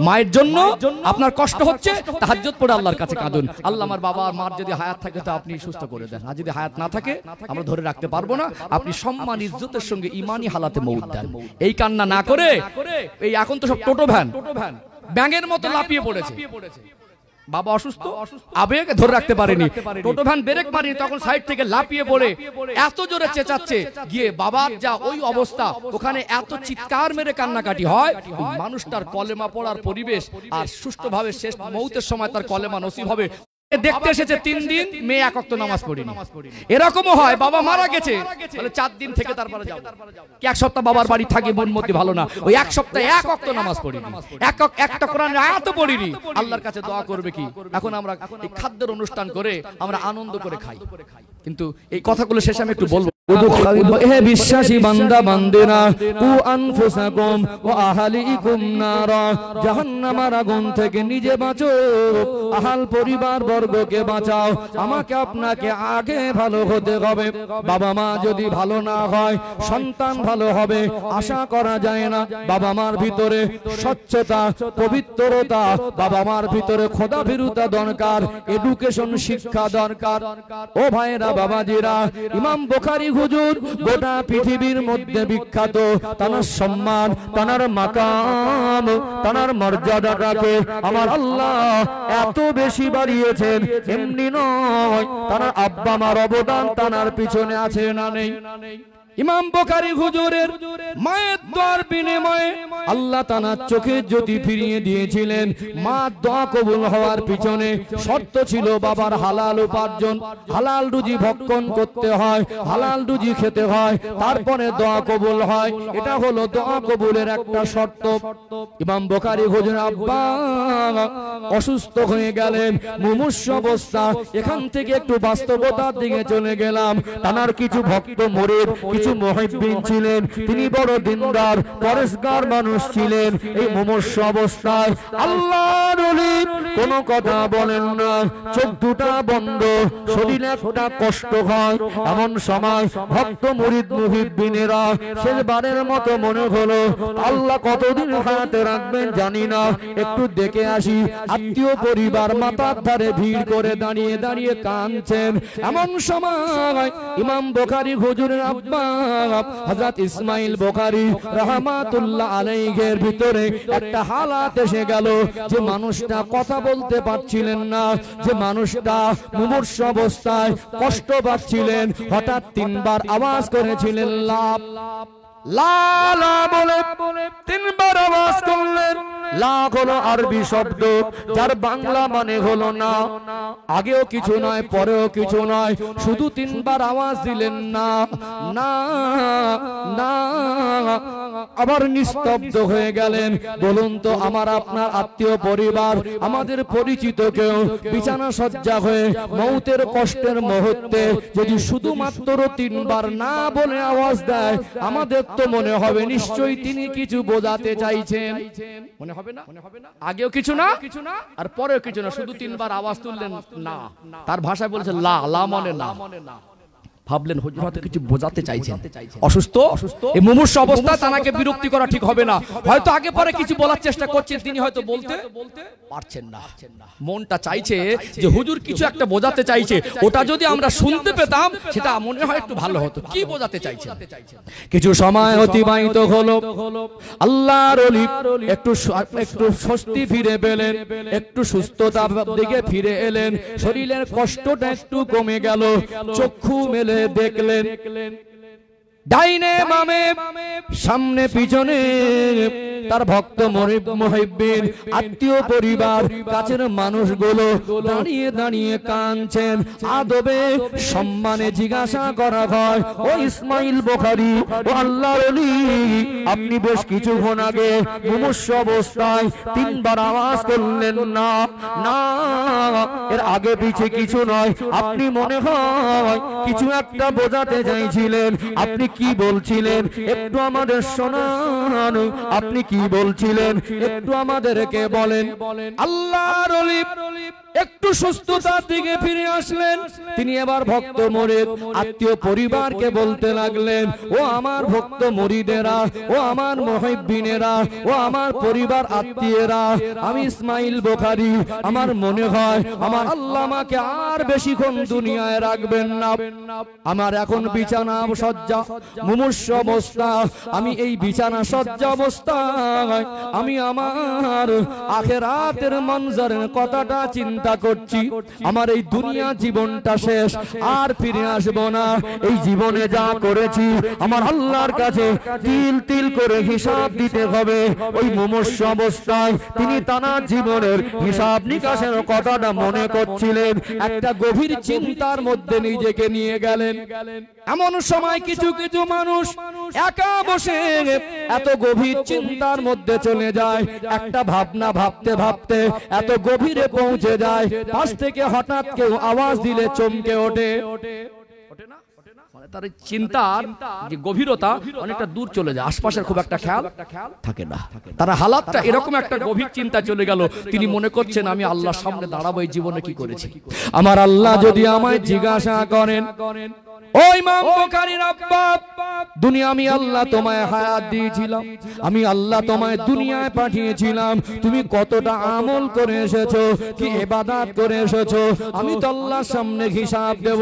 মায়ের জন্য আপনার কষ্ট হচ্ছে, তাহাজ্জুদ পড়ে আল্লাহর কাছে কাঁদুন, আল্লাহ আমার বাবা আর মার যদি হায়াত থাকে তো আপনি সুস্থ করে দেন, আর যদি হায়াত না থাকে আমরা ধরে রাখতে পারবো না, আপনি সম্মান ইজ্জতের সঙ্গে ইমানি হালাতে মউত দেন। এই কান্না না করে এই এখন তো সব টোটো ভ্যান ব্যাঙের মতো লাফিয়ে পড়েছে। বাবা অসুস্থ, আবেগ ধরে রাখতে পারেনি, টোটো ভ্যান ব্রেক মারিনি, তখন সাইড থেকে লাফিয়ে পড়ে এত জোরে চেঁচাচ্ছে, গিয়ে বাবার যা ওই অবস্থা, ওখানে এত চিৎকার মেরে কান্নাকাটি হয়, মানুষটার কলেমা পড়ার পরিবেশ আর সুষ্ঠুভাবে শেষ মৌতের সময় তার কলেমা নসিব হবে। দেখতে এসেছে 3 দিন, মেয়ে 1 ওয়াক্ত নামাজ পড়েনি। এরকমও হয় বাবা মারা গেছে, বলে 4 দিন থেকে তারপরে যাব, কি 1 সপ্তাহ বাবার বাড়ি থাকি, মন মধ্যে ভালো না, ওই 1 সপ্তাহে 1 ওয়াক্ত নামাজ পড়িনি, একটা কোরআনের আয়াতও পড়িনি, আল্লাহর কাছে দোয়া করবে কি? এখন আমরা এই খাদ্যের অনুষ্ঠান করে আমরা আনন্দ করে খাই, কিন্তু এই কথাগুলো শেষে আমি একটু বলবো। হে বিশ্বাসী বান্দা বান্দিরা, কু আনফুসাকুম ওয়া আহলিকুম নারা, জাহান্নামের আগুন থেকে নিজে বাঁচো, আহাল পরিবার বর্গকে বাঁচাও। আমাকে আপনাকে আগে ভালো হতে হবে। বাবা মা যদি ভালো না হয় সন্তান ভালো হবে আশা করা যায় না। বাবা মার ভিতরে স্বচ্ছতা, পবিত্রতা, বাবা মার ভিতরে খোদাভীরুতা দরকার, এডুকেশন শিক্ষা দরকার। ও ভাইরা বাবাজিরা, ইমাম বুখারী হুজুর গোটা পৃথিবীর মধ্যে বিখ্যাত, তানার সম্মান, তানার মাকাম, তানার মর্যাদাটাকে আমার আল্লাহ এত বেশি বাড়িয়েছেন, এমনি নয়, তানার আব্বা মার অবদান তানার পিছনে আছে না নেই? ইমাম বুখারী হুজুরের মায়ের দোয়ার বিনিময়ে আল্লাহ তাআলা চোখে জ্যোতি ফিরিয়ে দিয়েছিলেন। মা দোয়া কবুল হওয়ার পিছনে শর্ত ছিল বাবার হালাল উপার্জন, হালাল রুজি ভক্ষণ করতে হয়, হালাল রুজি খেতে হয়, তারপরে দোয়া কবুল হয়। এটা হলো দোয়া কবুলের একটা শর্ত। ইমাম বুখারী হুজুর আব্বা অসুস্থ হয়ে গেলেন, মুমূর্ষু অবস্থা। এখান থেকে একটু বাস্তবতার দিকে চলে গেলাম। তানার কিছু ভক্ত মুরিদ, কিছু মুহিব্বিন ছিলেন, তিনি বড় দিনদার পরেশগার মানুষ ছিলেন। এই মুমূর্ষু অবস্থায় আল্লাহর ওলি কোনো কথা বলেন না, চোখ দুটা বন্ধ, শরীরে একটা কষ্ট হয়। এমন সময় ভক্ত মুরিদ মুহিব্বিনেরা শেষবারের মতো মনে হলো আল্লাহ কতদিন হায়াতে রাখবেন জানি না, একটু দেখে আসি। আত্মীয় পরিবার মাথার ধারে ভিড় করে দাঁড়িয়ে দাঁড়িয়ে কাঁদছেন। এমন সময় ইমাম বুখারী হুজুরের আব্বা হযরত ইসমাইল বুখারী রাহমাতুল্লাহ আলাইহির ভিতরে একটা হালাত এসে গেল, যে মানুষটা কথা বলতে পারছিলেন না, যে মানুষটা মুমূর্ষু অবস্থায় কষ্ট পাচ্ছিলেন, হঠাৎ 3 বার আওয়াজ করেছিলেন লা লা লা বলে 3 বার আওয়াজ করলেন। লা হলো আরবি শব্দ, যার বাংলা মানে হলো না। আগেও কিছু নয়, পরেও কিছু নয়, শুধু 3 বার আওয়াজ দিলেন না না না, আবার নিস্তব্ধ হয়ে গেলেন। বলুন তো, আমার আপনার আত্মীয় পরিবার, আমাদের পরিচিত কেউ বিছানা সজ্জা হয়ে মৌতের কষ্টের মুহূর্তে যদি শুধুমাত্র 3 বার না বলে আওয়াজ দেয়, আমাদের তো মনে হবে নিশ্চয়ই তিনি কিছু বোঝাতে চাইছেন। মনে হবে না? আগেও কিছু না আর পরেও কিছু না, শুধু 3 বার আওয়াজ তুললেন না। তার ভাষায় বলছে লা লা মানে না। ভাবলেন হুজুর হয়তো কিছু বোঝাতে চাইছেন, অসুস্থ, এই মুমূর্ষু অবস্থায় তাকে বিরক্তি করা ঠিক হবে না, হয়তো আগে পরে কিছু বলার চেষ্টা করছেন, তিনি হয়তো বলতে পারছেন না। মনটা চাইছে যে হুজুর কিছু একটা বোঝাতে চাইছে, ওটা যদি আমরা শুনতে পেতাম সেটা মনে হয় একটু ভালো হতো। কি বোঝাতে চাইছেন? কিছু সময় অতিবাহিত হলো, আল্লাহর ওলি একটু স্বস্তি ফিরে পেলেন, একটু সুস্থতার দিকে ফিরে এলেন, শরীরের কষ্টটা একটু কমে গেল। চক্ষু মেলে দেখলেন ডাইনে বামে সামনে পিছনে তার ভক্ত মুহিব্বিন, আত্মীয় পরিবার, কাছের মানুষগুলো দাঁড়িয়ে দাঁড়িয়ে কাঁদছেন। আদবে সম্মানে জিজ্ঞাসা করা হয়, ও ইসমাইল বুখারী, ও আল্লাহর ওলি, আপনি বেশ কিছুক্ষণ আগে মুমূর্ষু অবস্থায় 3 বার আওয়াজ করলেন না না, এর আগে পিছে কিছু নয়, আপনি মনে হয় কিছু একটা বোঝাতে চাইছিলেন, আপনি কি বলছিলেন একটু আমাদের শোনান, আপনি কি বলছিলেন একটু আমাদেরকে বলেন। আল্লাহর ওলি একটু সুস্থতার দিকে ফিরে আসলেন। তিনি এবার ভক্ত মুরিদ আত্মীয় পরিবারকে বলতে লাগলেন, ও আমার ভক্ত মুরিদেরা, ও আমার মুহিব্বিনেরা, ও আমার পরিবার আত্মীয়রা, আমি ইসমাইল বুখারী, আমার মনে হয় আমার আল্লাহ আমাকে আর বেশিক্ষণ দুনিয়ায় রাখবেন না। আমার এখন বিছানা সজ্জা মুমূর্ষু অবস্থা, আমি এই বিছানা সজ্জা অবস্থায় আমি আমার আখিরাতের মঞ্জরের কথাটা চিন্তা করছি। আমার এই দুনিয়া জীবনটা শেষ, আর ফিরে আসবো না। এই জীবনে যা করেছি আমার আল্লাহর কাছে তিল তিল করে হিসাব দিতে হবে। ওই মুমূর্ষু অবস্থায় তিনি তার জীবনের হিসাব নিকাশের কথাটা মনে করছিলেন। একটা গভীর চিন্তার মধ্যে নিজেকে নিয়ে গেলেন। এমন সময় কিছু কিছু মানুষ একা বসে এত গভীর চিন্তার মধ্যে চলে যায়, একটা ভাবনা ভাবতে ভাবতে এত গভীরে পৌঁছে যায়, পাশ থেকে হঠাৎ কেউ আওয়াজ দিলে চমকে ওঠে। তার চিন্তার যে গভীরতা অনেকটা দূর চলে যায়, আশপাশের খুব একটা খেয়াল থাকে না। তার হালাতটা এরকম একটা গভীর চিন্তা চলে গেল। তিনি মনে করছেন আমি আল্লাহর সামনে দাঁড়াবো, এই জীবনে কি করেছি। আমার আল্লাহ যদি আমায় জিজ্ঞাসা করেন, ও ইমাম বুখারীর আব্বা, দুনিয়া আমি আল্লাহ তোমায় হায়াত দিয়েছিলাম, আমি আল্লাহ তোমায় দুনিয়ায় পাঠিয়েছিলাম, তুমি কতটা আমল করে এসেছো, কি ইবাদত করে এসেছো, আমি তো আল্লাহর সামনে হিসাব দেব।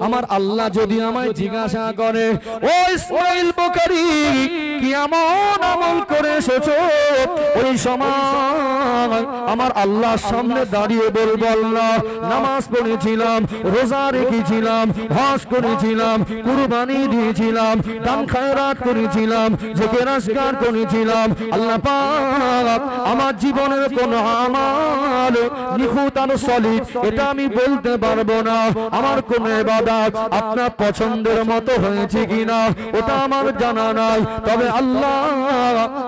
আমার আল্লাহ যদি আমায় জিজ্ঞাসা করে, ও ইসমাইল বুখারী, কি এমন আমল করে এসেছো, ওই সময় আমার আল্লাহর সামনে দাঁড়িয়ে বলবো, আল্লাহ নামাজ পড়েছিলাম, রোজা রেখেছিলাম, হজ করেছিলাম, কুরবানি দিয়েছিলাম, দান খয়রাত করেছিলাম, জিকির আজকার করেছিলাম। আল্লাহ পাক আমার জীবনের কোন আমল নিখুঁত আর সলিড এটা আমি বলতে পারবো না। আমার কোন ইবাদত আপনার পছন্দের মতো হয়েছে কিনা ওটা আমার জানা নাই। তবে আল্লাহ,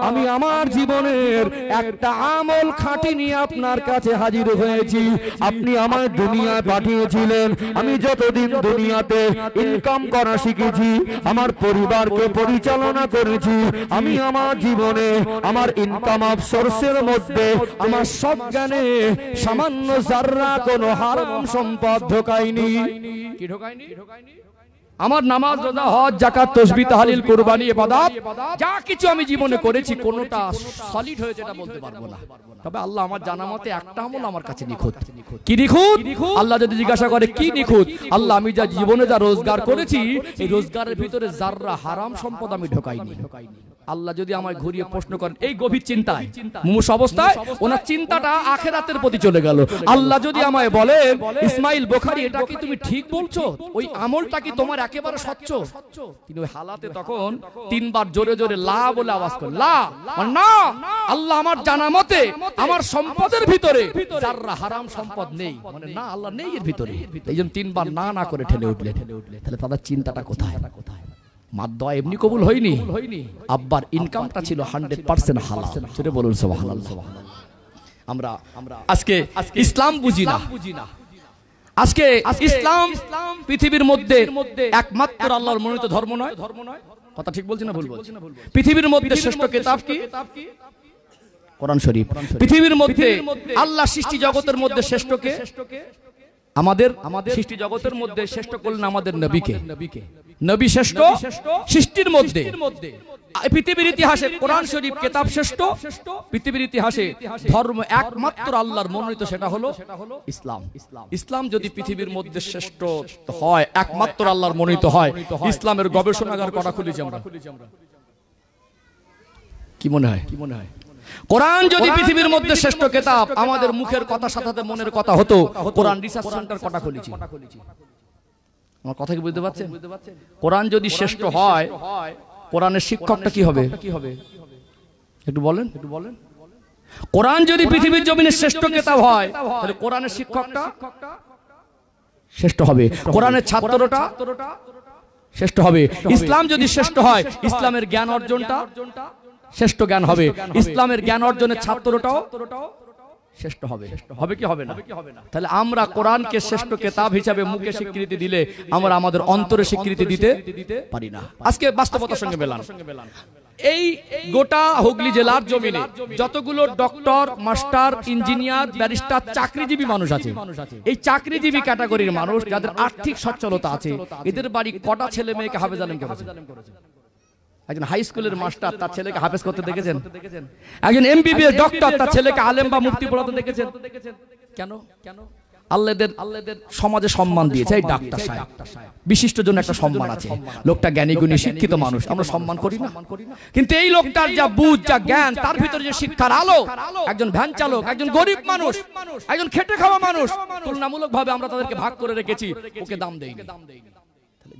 আমি আমার জীবনের একটা আমল খাঁটি নিয়ে আপনার কাছে হাজির হয়েছি। আপনি আমায় দুনিয়ায় পাঠিয়েছিলেন, আমি যতদিন দুনিয়াতে ইনকাম করা শিখেছি, আমার পরিবারকে পরিচালনা করেছি, আমি আমার জীবনে আমার ইনকাম অফ সোর্সের মধ্যে আমার সজ্ঞানে সামান্য যাররা কোনো হারাম সম্পদ ঢোকাইনি। কি ঢোকাইনি? আমার নামাজ, রোজা, হজ, যাকাত, তাসবিহ, তাহলিল, কুরবানি, ইবাদত যা কিছু আমি জীবনে করেছি কোনটা সলিড হয়েছে এটা বলতে পারবো না। তবে আল্লাহ আমার জানা মতে একটা আমল আমার কাছে নিখুঁত। কি নিখুঁত? আল্লাহ যদি জিজ্ঞাসা করে কি নিখুঁত, আল্লাহ আমি যা জীবনে যা রোজগার করেছি এই রোজগারের ভিতরে যাররা হারাম সম্পদ আমি ঢোকাইনি। আল্লাহ যদি আমায় ঘুরিয়ে প্রশ্ন করেন এই গভীর চিন্তায় মুমূর্ষু অবস্থায়, ওনার চিন্তাটা আখিরাতের প্রতি চলে গেল। আল্লাহ যদি আমায় বলেন, ইসমাইল বুখারী এটা কি তুমি ঠিক বলছো, ওই আমলটা কি তোমার একেবারে স্বচ্ছ, কিন্তু ওই হালাতে তখন তিনবার জোরে জোরে লা বলে আওয়াজ করে, লা মানে না, আল্লাহ আমার জানা মতে আমার সম্পদের ভিতরে যাররা হারাম সম্পদ নেই, মানে না আল্লাহ নেই এর ভিতরে। এইজন্য তিনবার না না করে ঠেলে উঠলেন। তাহলে তাদের চিন্তাটা কোথায়? মার দোয়া এমনি কবুল হয়নি, আব্বার ইনকামটা ছিল 100% হালাল। সেটা বলুন সুবহানাল্লাহ। আমরা আজকে ইসলাম বুঝি না। আজকে ইসলাম পৃথিবীর মধ্যে একমাত্র আল্লাহর মনোনীত ধর্ম নয়। কথা ঠিক বলছি না ভুল বলছি? পৃথিবীর মধ্যে শ্রেষ্ঠ কিতাব কি? কোরআন শরীফ। পৃথিবীর মধ্যে আল্লাহ সৃষ্টি জগতের মধ্যে শ্রেষ্ঠ কে? আমাদের সৃষ্টি জগতের মধ্যে শ্রেষ্ঠ করলেন আমাদের নবীকে। নবী শ্রেষ্ঠ সৃষ্টির মধ্যে। পৃথিবীর ইতিহাসে কোরআন শরীফ কিতাব শ্রেষ্ঠ। পৃথিবীর ইতিহাসে ধর্ম একমাত্র আল্লাহর মনোনীত, সেটা হলো ইসলাম। ইসলাম যদি পৃথিবীর মধ্যে শ্রেষ্ঠ হয়, একমাত্র আল্লাহর মনোনীত হয়, ইসলামের গবেষণাগার করা খুলেছি আমরা। কি মনে হয়? কোরআন যদি পৃথিবীর মধ্যে শ্রেষ্ঠ কিতাব, আমাদের মুখের কথা সাথে মনের কথা হতো, কোরআন রিসার্চ সেন্টার কটা খুলেছি। আমার কথা কি বুঝতে পারছেন? কোরআন যদি শ্রেষ্ঠ হয়, কোরআনের শিক্ষকটা কি হবে? একটু বলেন। কোরআন যদি পৃথিবীর জমিনে শ্রেষ্ঠ কিতাব হয়, তাহলে কোরআনের শিক্ষকটা শ্রেষ্ঠ হবে, কোরআনের ছাত্রটা শ্রেষ্ঠ হবে। ইসলাম যদি শ্রেষ্ঠ হয়, ইসলামের জ্ঞান অর্জনটা শ্রেষ্ঠ জ্ঞান হবে, ইসলামের জ্ঞান অর্জনের ছাত্রটাও শ্রেষ্ঠ হবে, হবে কি হবে না? তাহলে আমরা কোরআনকে শ্রেষ্ঠ কিতাব হিসাবে মুখে স্বীকৃতি দিলে আমরা আমাদের অন্তরে স্বীকৃতি দিতে পারি না। আজকে বাস্তবতার সঙ্গে মেলান, এই গোটা হুগলি জেলার জমিনে যতগুলো ডক্টর, মাস্টার, ইঞ্জিনিয়ার, ব্যারিস্টার, চাকরিজীবী মানুষ আছে, এই চাকরিজীবী ক্যাটাগরির মানুষ যাদের আর্থিক সচ্ছলতা আছে, এদের বাড়ি কটা ছেলে মেয়েকে হাফেজ আলেম করেছে? একজন হাই স্কুলের মাস্টার তার ছেলেকে হাফেজ করতে দেখেছেন? একজন এমবিবিএস ডক্টর তার ছেলেকে আলেম বা মুফতি পড়াতে দেখেছেন? কেন? আল্লাহদের সমাজে সম্মান দিয়েছে এই ডাক্তার সাহেব, বিশিষ্ট জন্য একটা সম্মান আছে, লোকটা জ্ঞানী গুণী শিক্ষিত মানুষ, আমরা সম্মান করি না? কিন্তু এই লোকটার যা বুঝ, যা জ্ঞান, তার ভিতরে যে শিক্ষার আলো, একজন ভ্যান চালক, একজন গরিব মানুষ, একজন খেটে খাওয়া মানুষ, তুলনামূলক ভাবে আমরা তাদেরকে ভাগ করে রেখেছি, ওকে দাম দেইনি।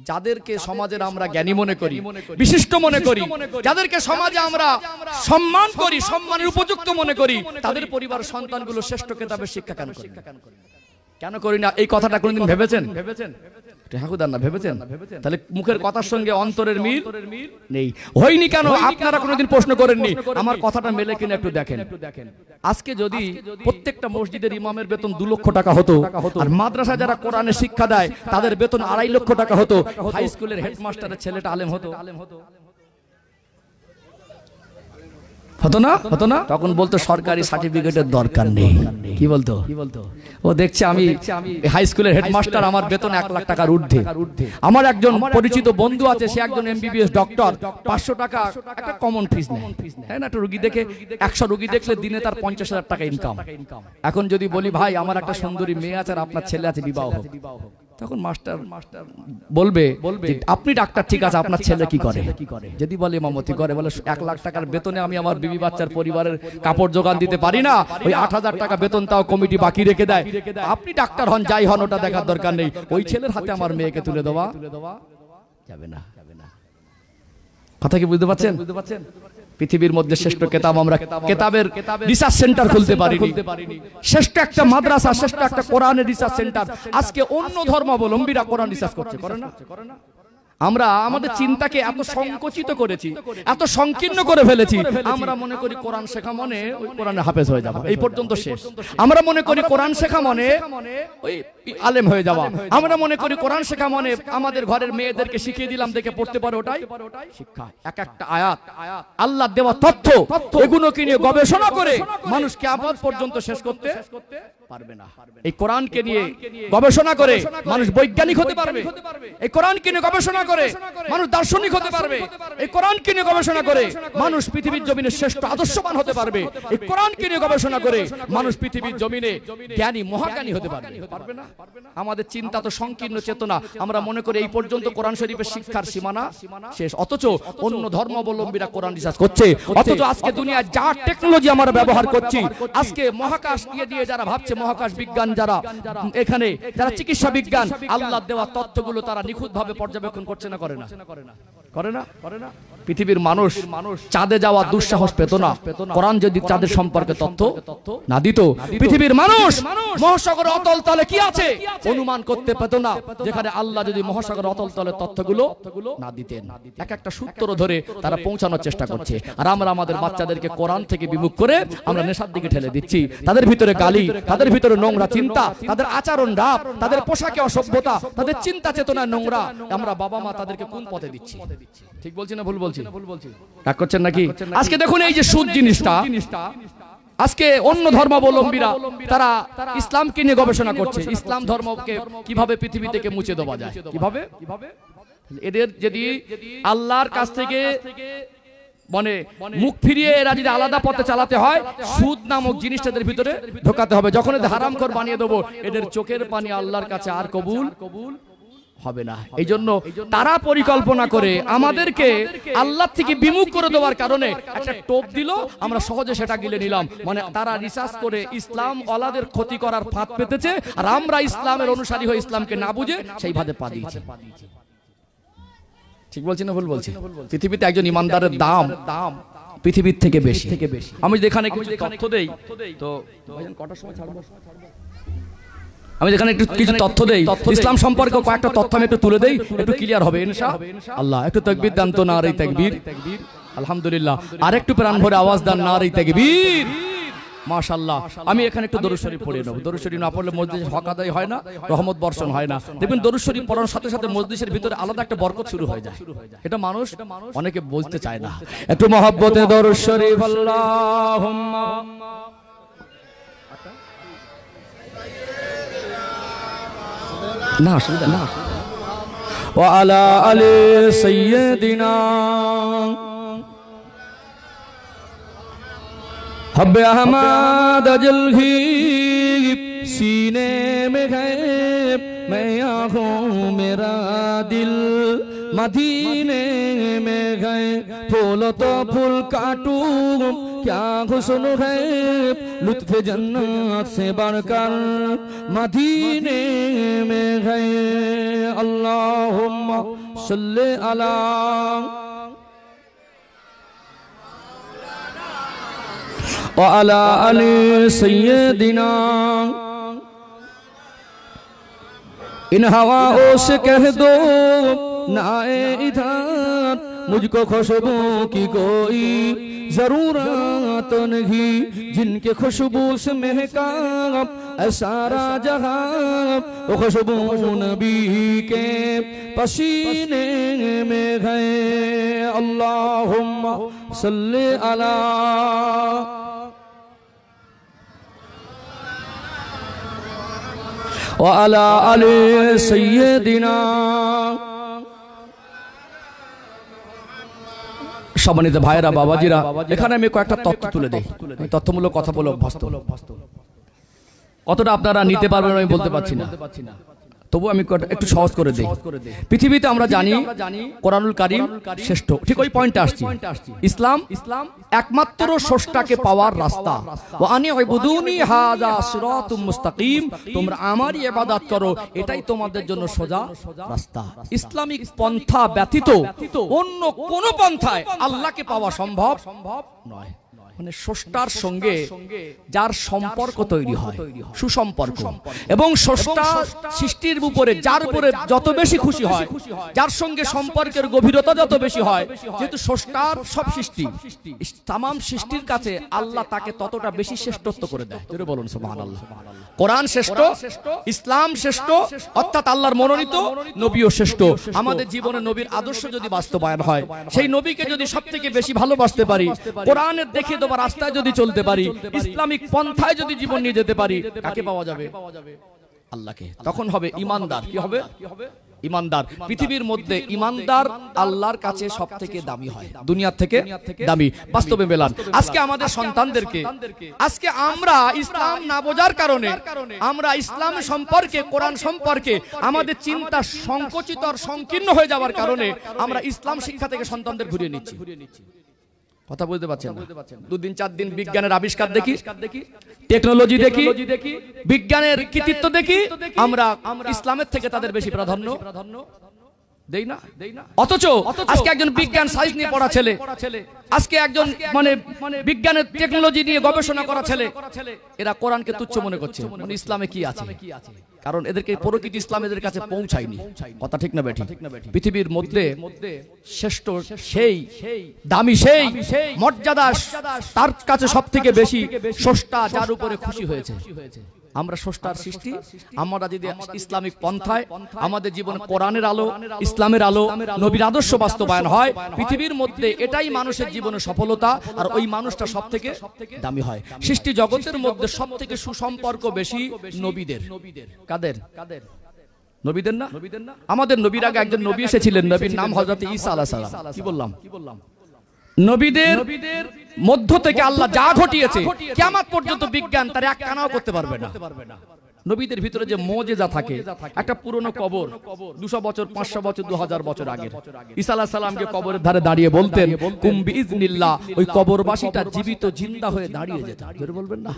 যাদেরকে সমাজের আমরা জ্ঞানী মনে করি, বিশিষ্ট মনে করি, যাদেরকে সমাজে আমরা সম্মান করি, সম্মানের উপযুক্ত মনে করি, তাদের পরিবার সন্তানগুলো শ্রেষ্ঠ কিতাবের শিক্ষা কেন করি না? এই কথাটা কোনদিন ভেবেছেন? ভেবেছেন? তাহলে মুখের কথার সঙ্গে অন্তরের মিল নেই। হয়নি কেন আপনারা কোনদিন প্রশ্ন করেননি? আমার কথাটা মেলে কিনা একটু দেখেন। আজকে যদি প্রত্যেকটা মসজিদের ইমামের বেতন 2 লক্ষ টাকা হতো, আর মাদ্রাসা যারা কোরআনে শিক্ষা দেয় তাদের বেতন 2.5 লক্ষ টাকা হতো, হাই স্কুলের হেডমাস্টারের ছেলেটা আলেম হতো? হতো না? তখন বলতো সরকারি সার্টিফিকেটের দরকার নেই। কি বলতো? ও দেখছে আমি হাই স্কুলের হেডমাস্টার, আমার বেতন 1 লাখ টাকার ঊর্ধ্বে। আমার একজন পরিচিত বন্ধু আছে, সে একজন এমবিবিএস ডক্টর, 500 টাকা একটা কমন ফিস নেয়, হ্যাঁ না? একটা রোগী দেখে 100 রোগী দেখলে দিনে তার 50,000 টাকা ইনকাম। এখন যদি বলি ভাই আমার একটা সুন্দরী মেয়ে আছে আর আপনার ছেলে আছে, বিবাহ হোক, তখন মাস্টার বলবে আপনি ডাক্তার, ঠিক আছে, আপনার ছেলে কি করে? যদি বলে ইমামতি করে, বলে 1 লাখ টাকার বেতনে আমি আমার বিবি বাচ্চার পরিবারের কাপড় জোগান দিতে পারি না, ওই 8,000 টাকা বেতন তাও কমিটি বাকি রেখে দেয়। আপনি ডাক্তার হন, যাই হন, ওটা দেখার দরকার নেই, ওই ছেলের হাতে আমার মেয়েকে তুলে দেওয়া যাবে না। কথা কি বুঝতে পারছেন? পৃথিবীর মধ্যে শ্রেষ্ঠ কিতাব, আমরা কিতাবের রিসার্চ সেন্টার খুলতে পারিনি, শ্রেষ্ঠ একটা মাদ্রাসা, শ্রেষ্ঠ একটা কোরআনের রিসার্চ সেন্টার। আজকে অন্য ধর্মাবলম্বীরা কোরআন রিসার্চ করছে, করে না? আমরা আমাদের চিন্তাকে এত সংকুচিত করেছি, এত সংকীর্ণ করে ফেলেছি, আমরা মনে করি কোরআন শেখা মানে ওই কোরআনে হাফেজ হয়ে যাওয়া, এই পর্যন্ত শেষ। আমরা মনে করি কোরআন শেখা মানে ওই আলেম হয়ে যাওয়া। আমরা মনে করি কোরআন শেখা মানে আমাদের ঘরের মেয়েদেরকে শিখিয়ে দিলাম দেখে পড়তে পারে, ওটাই শিক্ষা। এক একটা আয়াত, আল্লাহর দেওয়া তথ্য, এগুলোকে নিয়ে গবেষণা করে মানুষ কিয়ামত পর্যন্ত শেষ করতে পারবে না। এই কোরআনকে নিয়ে গবেষণা করে মানুষ বৈজ্ঞানিক হতে পারবে, এই কোরআনকে নিয়ে গবেষণা করে মানুষ দার্শনিক হতে পারবে, এই কোরআনকে নিয়ে গবেষণা করে মানুষ পৃথিবীর জমিনে শ্রেষ্ঠ আদর্শবান হতে পারবে, এই কোরআনকে নিয়ে গবেষণা করে মানুষ পৃথিবীর জমিনে জ্ঞানী মহাজ্ঞানী হতে পারবে না। আমাদের চিন্তা তো সংকীর্ণ চেতনা, আমরা মনে করি এই পর্যন্ত কোরআন শরীফের শিক্ষার সীমানা শেষ, অথচ অন্য ধর্মাবলম্বীরা কোরআন রিসার্চ করছে। অথচ আজকে দুনিয়ায় যা টেকনোলজি আমরা ব্যবহার করছি, আজকে মহাকাশ দিয়ে যারা ভাবছে, মহাকাশ বিজ্ঞান যারা, এখানে যারা চিকিৎসা বিজ্ঞান, আল্লাহর দেওয়া তথ্যগুলো তারা নিখুঁতভাবে পর্যবেক্ষণ করছে না, করে না? পৃথিবীর মানুষ চাঁদে যাওয়া দুঃসাহস পেত না কোরআন যদি চাঁদের সম্পর্কে তথ্য না দিত। পৃথিবীর মানুষ মহাসাগর অতল তলে কি আছে অনুমান করতে পেত না, যেখানে আল্লাহ যদি মহাসাগর অতল তলের তথ্যগুলো না দিতেন। এক একটা সূত্র ধরে তারা পৌঁছানোর চেষ্টা করছে, আর আমরা আমাদের বাচ্চাদেরকে কোরআন থেকে বিমুখ করে আমরা নেশার দিকে ঠেলে দিচ্ছি। তাদের ভিতরে গালি, তাদের ভিতরে নোংরা চিন্তা, তাদের আচরণ রাপ, তাদের পোশাকে অসভ্যতা, তাদের চিন্তা চেতনা নোংরা। আমরা বাবা মা তাদেরকে কোন পথে দিচ্ছি? ঠিক বলছি না ভুল বলছি? রাগ করছেন নাকি? আজকে দেখুন এই যে সুদ জিনিসটা, আজকে অন্য ধর্মাবলম্বীরা তারা ইসলামকে নিয়ে গবেষণা করছে, ইসলাম ধর্মকে কিভাবে পৃথিবী থেকে মুছে দেওয়া যায়, কিভাবে। এদের যদি আল্লাহর কাছ থেকে মানে মুখ ফিরিয়ে এরা যদি আলাদা পথে চালাতে হয়, সুদ নামক জিনিসটাদের ভিতরে ঢোকাতে হবে। যখন এদের হারামখোর বানিয়ে দেবো, এদের চোখের পানি আল্লাহর কাছে আর কবুল হবে না। এই জন্য তারা পরিকল্পনা করে আমাদেরকে আল্লাহ থেকে বিমুখ করে দেওয়ার কারণে একটা টোপ দিল, আমরা সহজে সেটা গিলে নিলাম। মানে তারা রিসার্চ করে ইসলাম ওয়ালাদের ক্ষতি করার ফাঁদ পেতেছে, আর আমরা ইসলামের অনুসারী হয়ে ইসলামকে না বুঝে সেই ফাঁদে পা দিয়েছি। ঠিক বলছি না ভুল বলছি? পৃথিবীতে একজন ইমানদারের দাম পৃথিবীর থেকে বেশি। আমি যেখানে কিছু তথ্য দেই, তো কটার সময় ছাড়বো? আমি যেখানে একটু কিছু তথ্য দেই ইসলাম সম্পর্কে, কয়েকটা তথ্য আমি একটু তুলে দেই, একটু ক্লিয়ার হবে ইনশাআল্লাহ। একটু তাকবীর দেন তো, নারে তাকবীর, আলহামদুলিল্লাহ। আর একটু প্রাণ ভরে আওয়াজ দেন, নারে তাকবীর। মাশাআল্লাহ। আমি এখানে একটু দরুদ শরীফ পড়ে নেব। দরুদ শরীফ না পড়লে মসজিদে হক আদায় হয় না, রহমত বর্ষণ হয় না। দেখবেন দরুদ শরীফ পড়ার সাথে সাথে মসজিদের ভিতরে আলাদা একটা বরকত শুরু হয়ে যায়। এটা মানুষ অনেকে বলতে চায় না। একটু মহব্বতে দরুদ শরীফ আল্লাহুম্মা না অসুবিধা না। ওয়া আলা আলি সাইয়্যিদিনা हब अहमद अजल ही सीने में है, मैं आँखों मेरा दिल मदीने में गए। फूल तो फूल काटूं क्या हुस्न है, लुत्फ जन्नत से बढ़कर मदीने में गए। अल्लाहुम्मा सल्ले अला وعلى آل سيدنا। इन हवाओं से कह दो ना आए इधर, मुझको खुशबू की कोई जरूरत नहीं, जिनके खुशबू से महका सारा जहां, वो खुशबू नबी के पसीने में है। अल्लाहुम्मा सल्ले अला وعلى آل سيدنا। সম্মানিত ভাইরা, বাবাজিরা, এখানে আমি কয়েকটা তথ্য তুলে দেই। তথ্যমূলক কথা বলে অভ্যস্ত। কতটা আপনারা নিতে পারবেন আমি বলতে পারছি না, তবু আমি একটু সহজ করে দেই। পৃথিবীতে আমরা জানি কোরআনুল কারীম শ্রেষ্ঠ, ঠিক ওই পয়েন্টে আসছি। ইসলাম একমাত্র স্রষ্টাকে পাওয়ার রাস্তা। ওয়া আনি ইবুদুনি হাযা সিরাতুম মুস্তাকিম, তোমরা আমারই ইবাদত করো, এটাই তোমাদের জন্য সোজা রাস্তা। ইসলামিক পন্থা ব্যতীত অন্য কোন পন্থায় আল্লাহকে পাওয়া সম্ভব নয়। মানে স্রষ্টার সঙ্গে যার সম্পর্ক তৈরি হয়, সুসম্পর্ক, এবং স্রষ্টা সৃষ্টির উপরে যার উপরে যত বেশি খুশি হয়, যার সঙ্গে সম্পর্কের গভীরতা যত বেশি হয়, যেহেতু স্রষ্টার সব সৃষ্টি, তামাম সৃষ্টির কাছে আল্লাহ তাকে ততটা বেশি শ্রেষ্ঠত্ব করে দেয়। জোরে বলুন সুবহানাল্লাহ। কোরআন শ্রেষ্ঠ, ইসলাম শ্রেষ্ঠ, অর্থাৎ আল্লাহর মনোনীত, নবীও শ্রেষ্ঠ। আমাদের জীবনে নবীর আদর্শ যদি বাস্তবায়ন হয়, সেই নবীকে যদি সবথেকে বেশি ভালোবাসতে পারি, কোরআনের দেখে দেওয়া রাস্তায় যদি চলতে পারি, ইসলামিক পন্থায় যদি জীবন নিয়ে যেতে পারি, কাকে পাওয়া যাবে? আল্লাহকে। তখন হবে ইমানদার। কি হবে? ইমানদার। পৃথিবীর মধ্যে ইমানদার আল্লাহর কাছে সবথেকে দামি হয়, দুনিয়ার থেকে দামি। বাস্তবে মেলান। আজকে আমাদের সন্তানদেরকে, আজকে আমরা ইসলাম না বোঝার কারণে, আমরা ইসলাম সম্পর্কে, কোরআন সম্পর্কে আমাদের চিন্তা সংকুচিত আর সংকীর্ণ হয়ে যাওয়ার কারণে আমরা ইসলাম শিক্ষা থেকে সন্তানদের ঘুরিয়ে নিচ্ছি। কথা বুঝতে পারছেন? দুদিন চার দিন বিজ্ঞানের আবিষ্কার দেখি, টেকনোলজি দেখি, বিজ্ঞানের কৃতিত্ব দেখি, আমরা ইসলামের থেকে তাদের বেশি প্রাধান্য দেই না। অথচ আজকে একজন বিজ্ঞান সায়েন্স নিয়ে পড়া ছেলে, আজকে একজন মানে বিজ্ঞানের টেকনোলজি নিয়ে গবেষণা করা ছেলে, এরা কোরআনকে তুচ্ছ মনে করছে। মানে ইসলামে কি আছে? কারণ এদেরকে প্রকৃত ইসলাম এদের কাছে পৌঁছায়নি। কথা ঠিক না বেঠিক? পৃথিবীর মধ্যে শ্রেষ্ঠ সেই, দামি সেই, মর্যাদা তার কাছে সবথেকে বেশি স্রষ্টা, যার উপরে খুশি হয়েছে। আমরা স্রষ্টার সৃষ্টি, আমরা যদি ইসলামিক পন্থায় আমাদের জীবনে কোরআনের আলো, ইসলামের আলো, নবীর আদর্শ বাস্তবায়ন হয়, পৃথিবীর মধ্যে এটাই মানুষের জীবনে সফলতা, আর ওই মানুষটা সবথেকে দামি হয়। সৃষ্টি জগতের মধ্যে সবথেকে সুসম্পর্ক বেশি নবীদের। কাদের? নবীদের না? আমাদের নবীর আগে একজন নবী এসেছিলেন, নবীর নাম হযরত ঈসা আলাইহিস সালাম। কি বললাম? নবীদের মধ্য থেকে আল্লাহ যা ঘটিয়েছে, কিয়ামত পর্যন্ত বিজ্ঞান তার এক কানাও করতে পারবে না। নবীদের ভিতরে যে মুজিজা থাকে, একটা পুরনো কবর 200 বছর, 500 বছর, 2000 বছর আগে ঈসা আলাইহিস সালামকে কবরের ধারে দাঁড়িয়ে বলতেন কুম বিইজনিল্লাহ, ওই কবরবাসীটা জীবিত জিন্দা হয়ে দাঁড়িয়ে যেত। জোরে বলবেন না?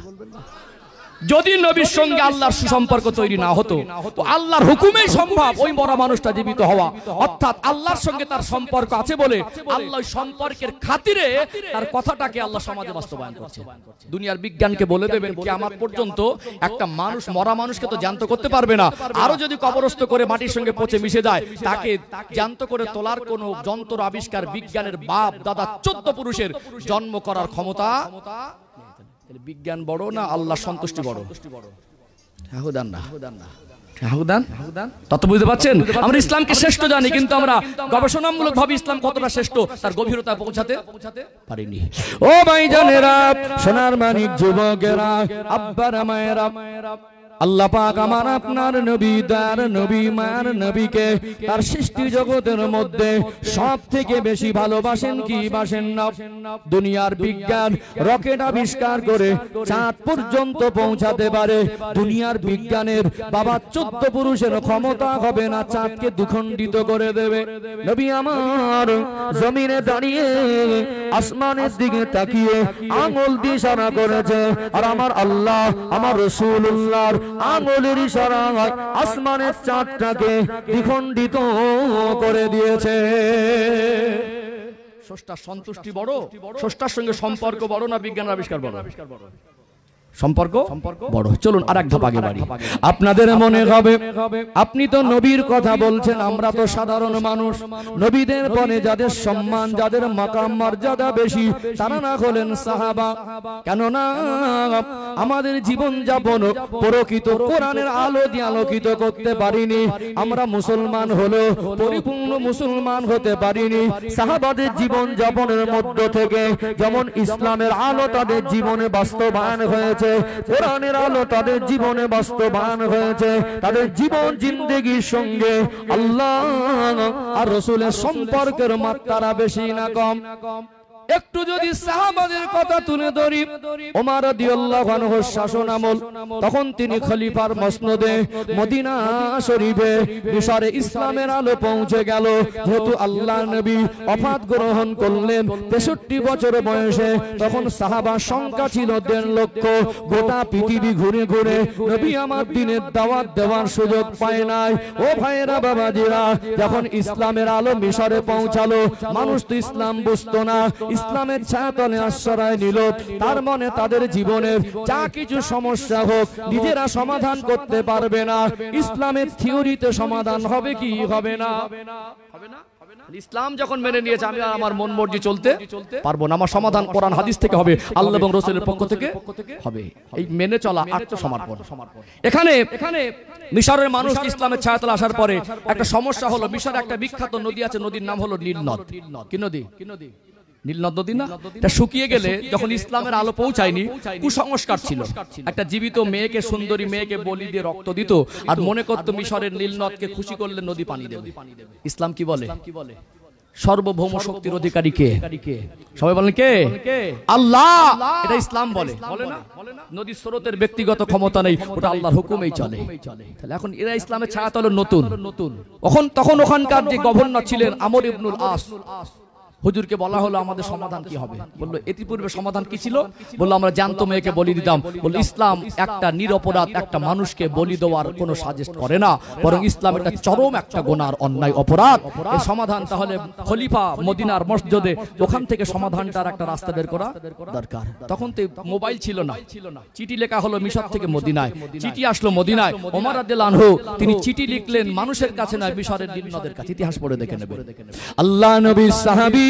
যদি নবীর সঙ্গে আল্লাহর সুসম্পর্ক তৈরি না হতো, তো আল্লাহর হুকুমেই সম্ভব ওই মরা মানুষটা জীবিত হওয়া। অর্থাৎ আল্লাহর সঙ্গে তার সম্পর্ক আছে বলে আল্লাহ সম্পর্কের খাতিরে তার কথাটাকে আল্লাহ সমাজে বাস্তবায়ন করছে। দুনিয়ার বিজ্ঞানকে বলে দেবেন কিয়ামত পর্যন্ত একটা মানুষ, মরা মানুষকে তো জ্যান্ত করতে পারবে না, আরো যদি কবরস্থ করে মাটির সঙ্গে পচে মিশে যায়, তাকে জ্যান্ত করে তোলার কোনো যন্ত্র আবিষ্কার বিজ্ঞানের বাপ দাদা 14 পুরুষের জন্ম করার ক্ষমতা। বিজ্ঞান বড় না আল্লাহ সন্তুষ্টি বড়? ঠাকুরদান না, ঠাকুরদান তত বুঝতে পারছেন? আমরা ইসলামকে শ্রেষ্ঠ জানি, কিন্তু আমরা গবেষণামূলক ভাবে ইসলাম কতটা শ্রেষ্ঠ তার গভীরতা পৌঁছাতে পারিনি। ও ভাইজানেরা, সোনার মানিক যুবকেরা, আব্বারা মায়েরা, আল্লাহ পাক আমার আপনার নবী, তার নবী, মার নবীকে তার সৃষ্টি জগতের মধ্যে সব থেকে বেশি ভালোবাসেন কি বাসেন না? দুনিয়ার বিজ্ঞান রকেট আবিষ্কার করে চাঁদ পর্যন্ত পৌঁছাতে পারে। দুনিয়ার বিজ্ঞানের বাবা 14 পুরুষের ক্ষমতা হবে না চাঁদকে দ্বিখণ্ডিত করে দেবে। নবী আমার জমিনে দাঁড়িয়ে আসমানের দিকে তাকিয়ে আঙ্গুল দিয়ে ইশারা করেছে, আর আমার আল্লাহ আমার রাসূলুল্লাহর আঙ্গুলের ইশারায় আসমানের চাঁদটাকে দ্বিখণ্ডিত করে দিয়েছে। স্রষ্টার সন্তুষ্টি বড়, স্রষ্টার সঙ্গে সম্পর্ক বড় না বিজ্ঞানের আবিষ্কার বড়? সম্পর্ক বড়। চলুন আর এক ধাপ আগে বাড়ি। আপনাদের মনে হবে আপনি তো নবীর কথা বলছেন, আমরা তো সাধারণ মানুষ। নবীদের পরে যাদের সম্মান, যাদের মাকাম মর্যাদা বেশি, তারা না হলেন সাহাবা। কেননা আমাদের জীবন যাপন প্রকৃত কোরআনের আলো দিয়ে আলোকিত করতে পারিনি। আমরা মুসলমান হলেও পরিপূর্ণ মুসলমান হতে পারিনি। সাহাবাদের জীবন যাপনের মধ্য থেকে যেমন ইসলামের আলো তাদের জীবনে বাস্তবায়ন হয়েছে, কোরআনের আলো তাদের জীবনে বাস্তবায়ন হয়েছে। তাদের জীবন জিন্দেগির সঙ্গে আল্লাহ আর রাসূলের সম্পর্কের মাত্রা বেশি না কম? একটু যদি সাহাবাদের কথা তুলে ধরি, ওমর রাদিয়াল্লাহু আনহু শাসন আমল, তখন তিনি খলিফার মসনদে মদিনা শরীফে মিশরে ইসলামের আলো পৌঁছে গেল। যেহেতু আল্লাহর নবী ওফাত গ্রহণ করলেন 63 বছর বয়সে, তখন সাহাবার সংখ্যা ছিল 1.5 লক্ষ। গোটা পৃথিবী ঘুরে ঘুরে নবী আমার দিনের দাওয়াত দেওয়ার সুযোগ পায় নাই। ও ভাইয়েরা, বাবাজিরা, যখন ইসলামের আলো মিশরে পৌঁছালো, মানুষ তো ইসলাম বুঝতো না, ইসলামের ছায়াতলে আশ্রয় নিল। তার মনে তাদের জীবনের যা কিছু সমস্যা হোক নিজেরা সমাধান করতে পারবে না। ইসলামের থিওরিতে সমাধান হবে কি হবে না? ইসলাম যখন মেনে নিয়েছে আমি আর আমার মন মর্জি চলতে পারবো না, আমার সমাধান কোরআন হাদিস থেকে হবে, আল্লাহ এবং রাসূলের পক্ষ থেকে হবে। এই মেনে চলা আত্মসমর্পণ। এখানে মিশরের মানুষ ইসলামের ছায়াতলে আসার পরে একটা সমস্যা হলো। মিশরে একটা বিখ্যাত নদী আছে, নদীর নাম হলো নীল নদ। কি নদী? নীল নদী না? এটা শুকিয়ে গেলে যখন ইসলামের আলো পৌঁছায়নি, কুসংস্কার ছিল। একটা জীবিত মেয়েকে, সুন্দরী মেয়েকে বলি দিয়ে রক্ত দিত, আর মনে করতো মিশরের নীল নদকে খুশি করলে নদী পানি দেবে। ইসলাম কি বলে? সার্বভৌম শক্তির অধিকারী কে? সবাই বলেন কে? আল্লাহ। এটা ইসলাম বলে না? নদীর স্রোতের ব্যক্তিগত ক্ষমতা নেই, ওটা আল্লাহর হুকুমেই চলে। তাহলে এখন এরা ইসলামের ছায়াতলে নতুন। তখন ওখানকার যে গভর্নর ছিলেন আমর ইবনুল আস, হুজুরকে বলা হলো আমাদের সমাধান কি হবে? বললো ইতিপূর্বে সমাধান কি ছিল? বললো আমরা জ্যান্ত মেয়েকে বলি দিতাম। বললো ইসলাম একটা নিরপরাধ একটা মানুষকে বলি দেওয়ার কোনো সাজেস্ট করে না, বরং ইসলাম এটা চরম একটা গুনার অন্যায় অপরাধ। এর সমাধান তাহলে খলিফা মদিনার মসজিদে, ওখান থেকে সমাধানটার একটা রাস্তা বের করা দরকার। তখন তো মোবাইল ছিল না, চিঠি লেখা হলো মিশর থেকে মদিনায়, চিঠি আসলো মদিনায়। ওমর রাদিয়াল্লাহু আনহু তিনি চিঠি লিখলেন মানুষের কাছে নয়, মিশরের নীল নদের কাছে। ইতিহাস পড়ে দেখে নেবেন। আল্লাহ নবীর সাহাবী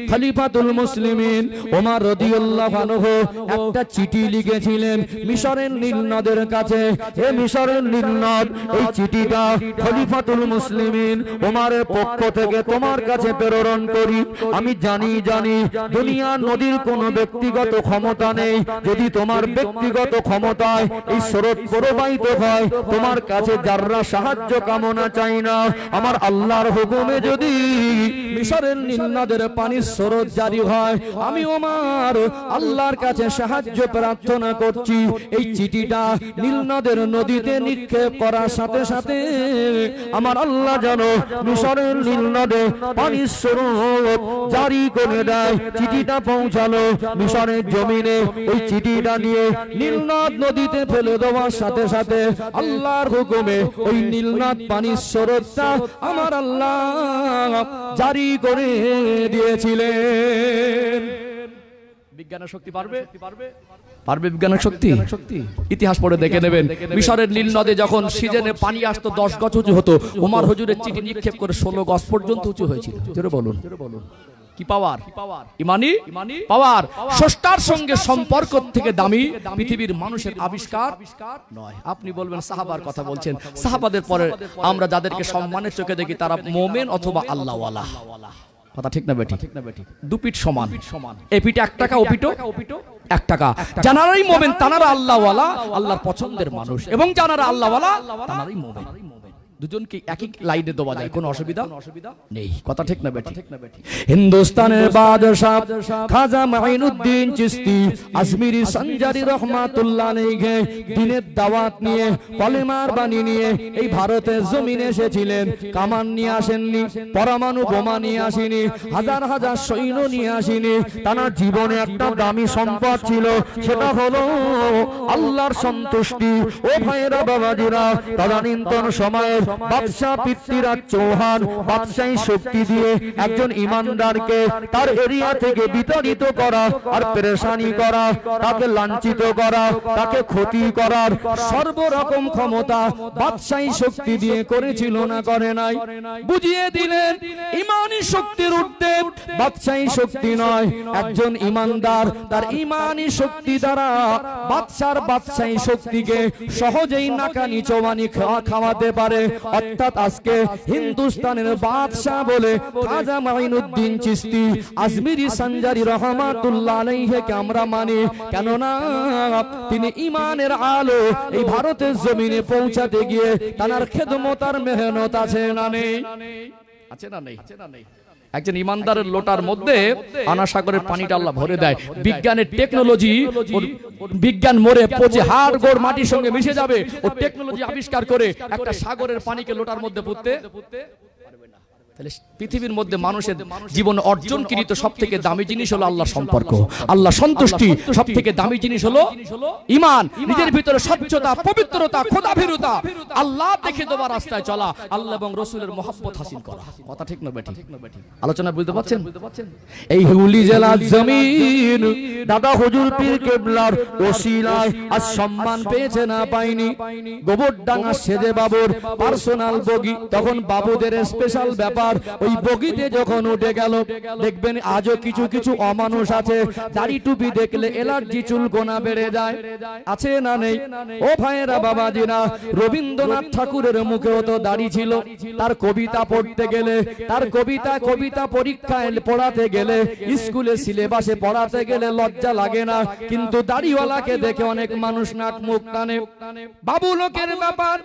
খলিফাতুল মুসলিমিন ওমর রাদিয়াল্লাহু আনহু একটা চিঠি লিখেছিলেন মিশরের নীল নদের কাছে। হে মিশরের নীল নদ, এই চিঠিটা খলিফাতুল মুসলিমিন ওমরের পক্ষ থেকে তোমার কাছে প্রেরণ করি। আমি জানি দুনিয়ার নদীর কোনো ব্যক্তিগত ক্ষমতা নেই। যদি তোমার ব্যক্তিগত ক্ষমতায় এই স্রোত প্রবাহিত হয়, তোমার কাছে যারা সাহায্য কামনা চাই না, আমার আল্লাহর হুকুমে যদি মিশরের নীল নদের পানির স্রোত জারি হয়, আমি ওমর আল্লাহর কাছে সাহায্য প্রার্থনা করছি। এই চিঠিটা নীল নদের নদীতে নিক্ষেপ করার সাথে সাথে আমার আল্লাহ যেন মিশরের নীল নদে পানির স্রোত জারি করে দেয়। চিঠিটা পৌঁছালো মিশরের জমিনে। ওই চিঠিটা নিয়ে নীল নদ নদীতে ফেলে দেওয়ার সাথে সাথে আল্লাহর হুকুমে ওই নীল নদ পানির স্রোতটা আমার আল্লাহ জারি করে দিয়েছিলেন। বিজ্ঞানের শক্তি পারবে? বিজ্ঞানের শক্তি? ইতিহাস পড়ে দেখে নেবেন। মিশরের নীল নদে যখন সিজনে পানি আসতো 10 গজ উঁচু হতো, ওমর হুজুরের চিঠি নিক্ষেপ করে 16 গজ পর্যন্ত উঁচু হয়েছিল। জোরে বলুন। কি পাওয়ার? ইমানি পাওয়ার। স্রষ্টার সঙ্গে সম্পর্ক থেকে দামি পৃথিবীর মানুষের আবিষ্কার নয়। আপনি বলবেন সাহাবার কথা বলছেন, সাহাবাদের পরে আমরা যাদেরকে সম্মানের চোখে দেখি তারা মোমেন অথবা আল্লাহওয়ালা। কথা ঠিক না বেঠিক? দু পিঠ সমান, এ পিঠে 1 টাকা, ও পিঠও 1 টাকা। যারাই মোমেন তারা আল্লাহওয়ালা, আল্লাহর পছন্দের মানুষ, এবং যারা আল্লাহওয়ালা তারাই মোমেন। দুজনকে একই লাইনে দেওয়া যায়, কোনো অসুবিধা নেই। কথা ঠিক না বেঠিক? হিন্দুস্তানের বাদশাহ খাজা মাইনুদ্দিন চিশতি আজমিরি সঞ্জারি রহমাতুল্লাহ আলাইহি দ্বীনের দাওয়াত নিয়ে, কলেমার বাণী নিয়ে এই ভারতের জমিনে এসেছিলেন। কামান নিয়ে আসেননি, পরমাণু বোমা নিয়ে আসেনি, হাজার হাজার সৈন্য নিয়ে আসেনি। তার জীবনে একটা দামি সম্পদ ছিল, সেটা হলো আল্লাহর সন্তুষ্টি। ও ভাইরা বাবাজিরা, তদানীন্তন সময়ের বাদশাহ পৃথ্বীরাজ চৌহান বাদশাহী শক্তি দিয়ে একজন ইমানদারকে তার এরিয়া থেকে বিতাড়িত করা আর পেরেশানি করা, তাকে লাঞ্ছিত করা, তাকে ক্ষতি করার সর্বরকম ক্ষমতা বাদশাহী শক্তি দিয়ে করেছিল না করে নাই? বুঝিয়ে দিলেন ইমানি শক্তির ঊর্ধ্বে বাদশাহী শক্তি নয়। একজন ইমানদার তার ইমানি শক্তি দ্বারা বাদশাহী শক্তিকে সহজেই নাকানি চৌবানি খাওয়াতে পারে। অর্থাৎ আজকে হিন্দুস্তানের বাদশাহ বলে খাজা মাইনুদ্দিন চিশতি আজমিরি সঞ্জারি রহমাতুল্লাহ আলাইহিকে আমরা মানি, কেননা তিনি ইমানের আলো এই ভারতের জমিনে পৌঁছাতে গিয়ে তার খেদমত আর মেহনত আছে না নেই? আছে না নেই? একজন ইমানদারের লোটার মধ্যে আনা সাগরের পানিটা আল্লাহ ভরে দেয়। বিজ্ঞানের টেকনোলজি, বিজ্ঞান মরে পচে হাড় গোড় মাটির সঙ্গে মিশে যাবে, ও টেকনোলজি আবিষ্কার করে একটা সাগরের পানিকে লোটার মধ্যে পুঁততে পারবে না। তাহলে পৃথিবীর মধ্যে মানুষের জীবন অর্জনকৃত সব থেকে দামি জিনিস হলো আল্লাহ সম্পর্ক, আল্লাহ সন্তুষ্টি। সব থেকে দামি জিনিস হলো ঈমান, নিজের ভিতরে স্বচ্ছতা, পবিত্রতা, খোদাভীরুতা, আল্লাহ দেখে দেওয়ার রাস্তায় চলা, আল্লাহ এবং রাসূলের মহব্বত হাসিল করা। কথা ঠিক না বেঠিক? আলোচনা বুঝতে পারছেন? এই হুগলি জেলার জমিন দাদা হুজুর পীর কেবলার ওসিলায় আজ সম্মান পেয়েছে না পায়নি? গোবরডাঙ্গা সেজে বাবুর পার্সোনাল বগি, তখন বাবুদের স্পেশাল ব্যাপার। ওই বগিতে যখন উঠে গেল, দেখবেন আজও কিছু কিছু অমানুষ আছে, দাড়ি টুপি দেখলে এলার্জি চুলকোনা বেড়ে যায়। আছে না নেই? ও ভাইয়েরা বাবাজিরা, রবীন্দ্রনাথ ঠাকুরের মুখেও তো দাড়ি ছিল। তার কবিতা পড়তে গেলে, তার কবিতা পরীক্ষায় পড়াতে গেলে, স্কুলে সিলেবাসে পড়াতে গেলে লজ্জা লাগে না, কিন্তু দাড়িওয়ালাকে দেখে অনেক মানুষ নাক মুখ টানে। বাবু লোকের ব্যাপার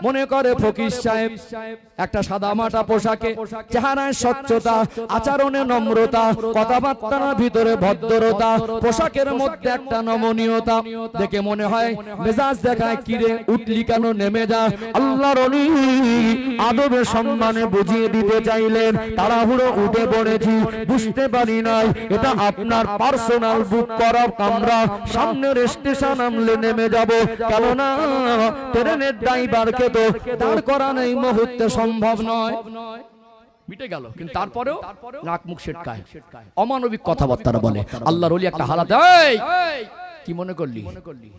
মনে করে ফকির সাহেব, একটা সাদা মাটা পোশাকে, চেহারায় স্বচ্ছতা, আচরণে নম্রতা, কথাবার্তার ভিতরে ভদ্রতা, পোশাকের মধ্যে একটা নমনীয়তা, দেখে মনে হয় মেজাজ দেখায়, কিরে উঠলি কেন, নেমে যা। আল্লাহর ওলি আদবে সম্মানে বুঝিয়ে দিতে চাইলেন, তাড়াহুড়ো উঠে পড়েছি, বুঝতে পারি নাই এটা আপনার পার্সোনাল বুক করা কামরা, সামনের স্টেশন নামলে নেমে যাব, কেননা ট্রেনের ড্রাইভারকে তো দাঁড় করানো এই মুহূর্তে সম্ভব নয়। মিটে গেল, কিন্তু তারপরেও নাক মুখ সেটকায়, অমানবিক কথাবার্তা বলে। আল্লাহর ওলি একটা হালাতে, এই কি মনে করলি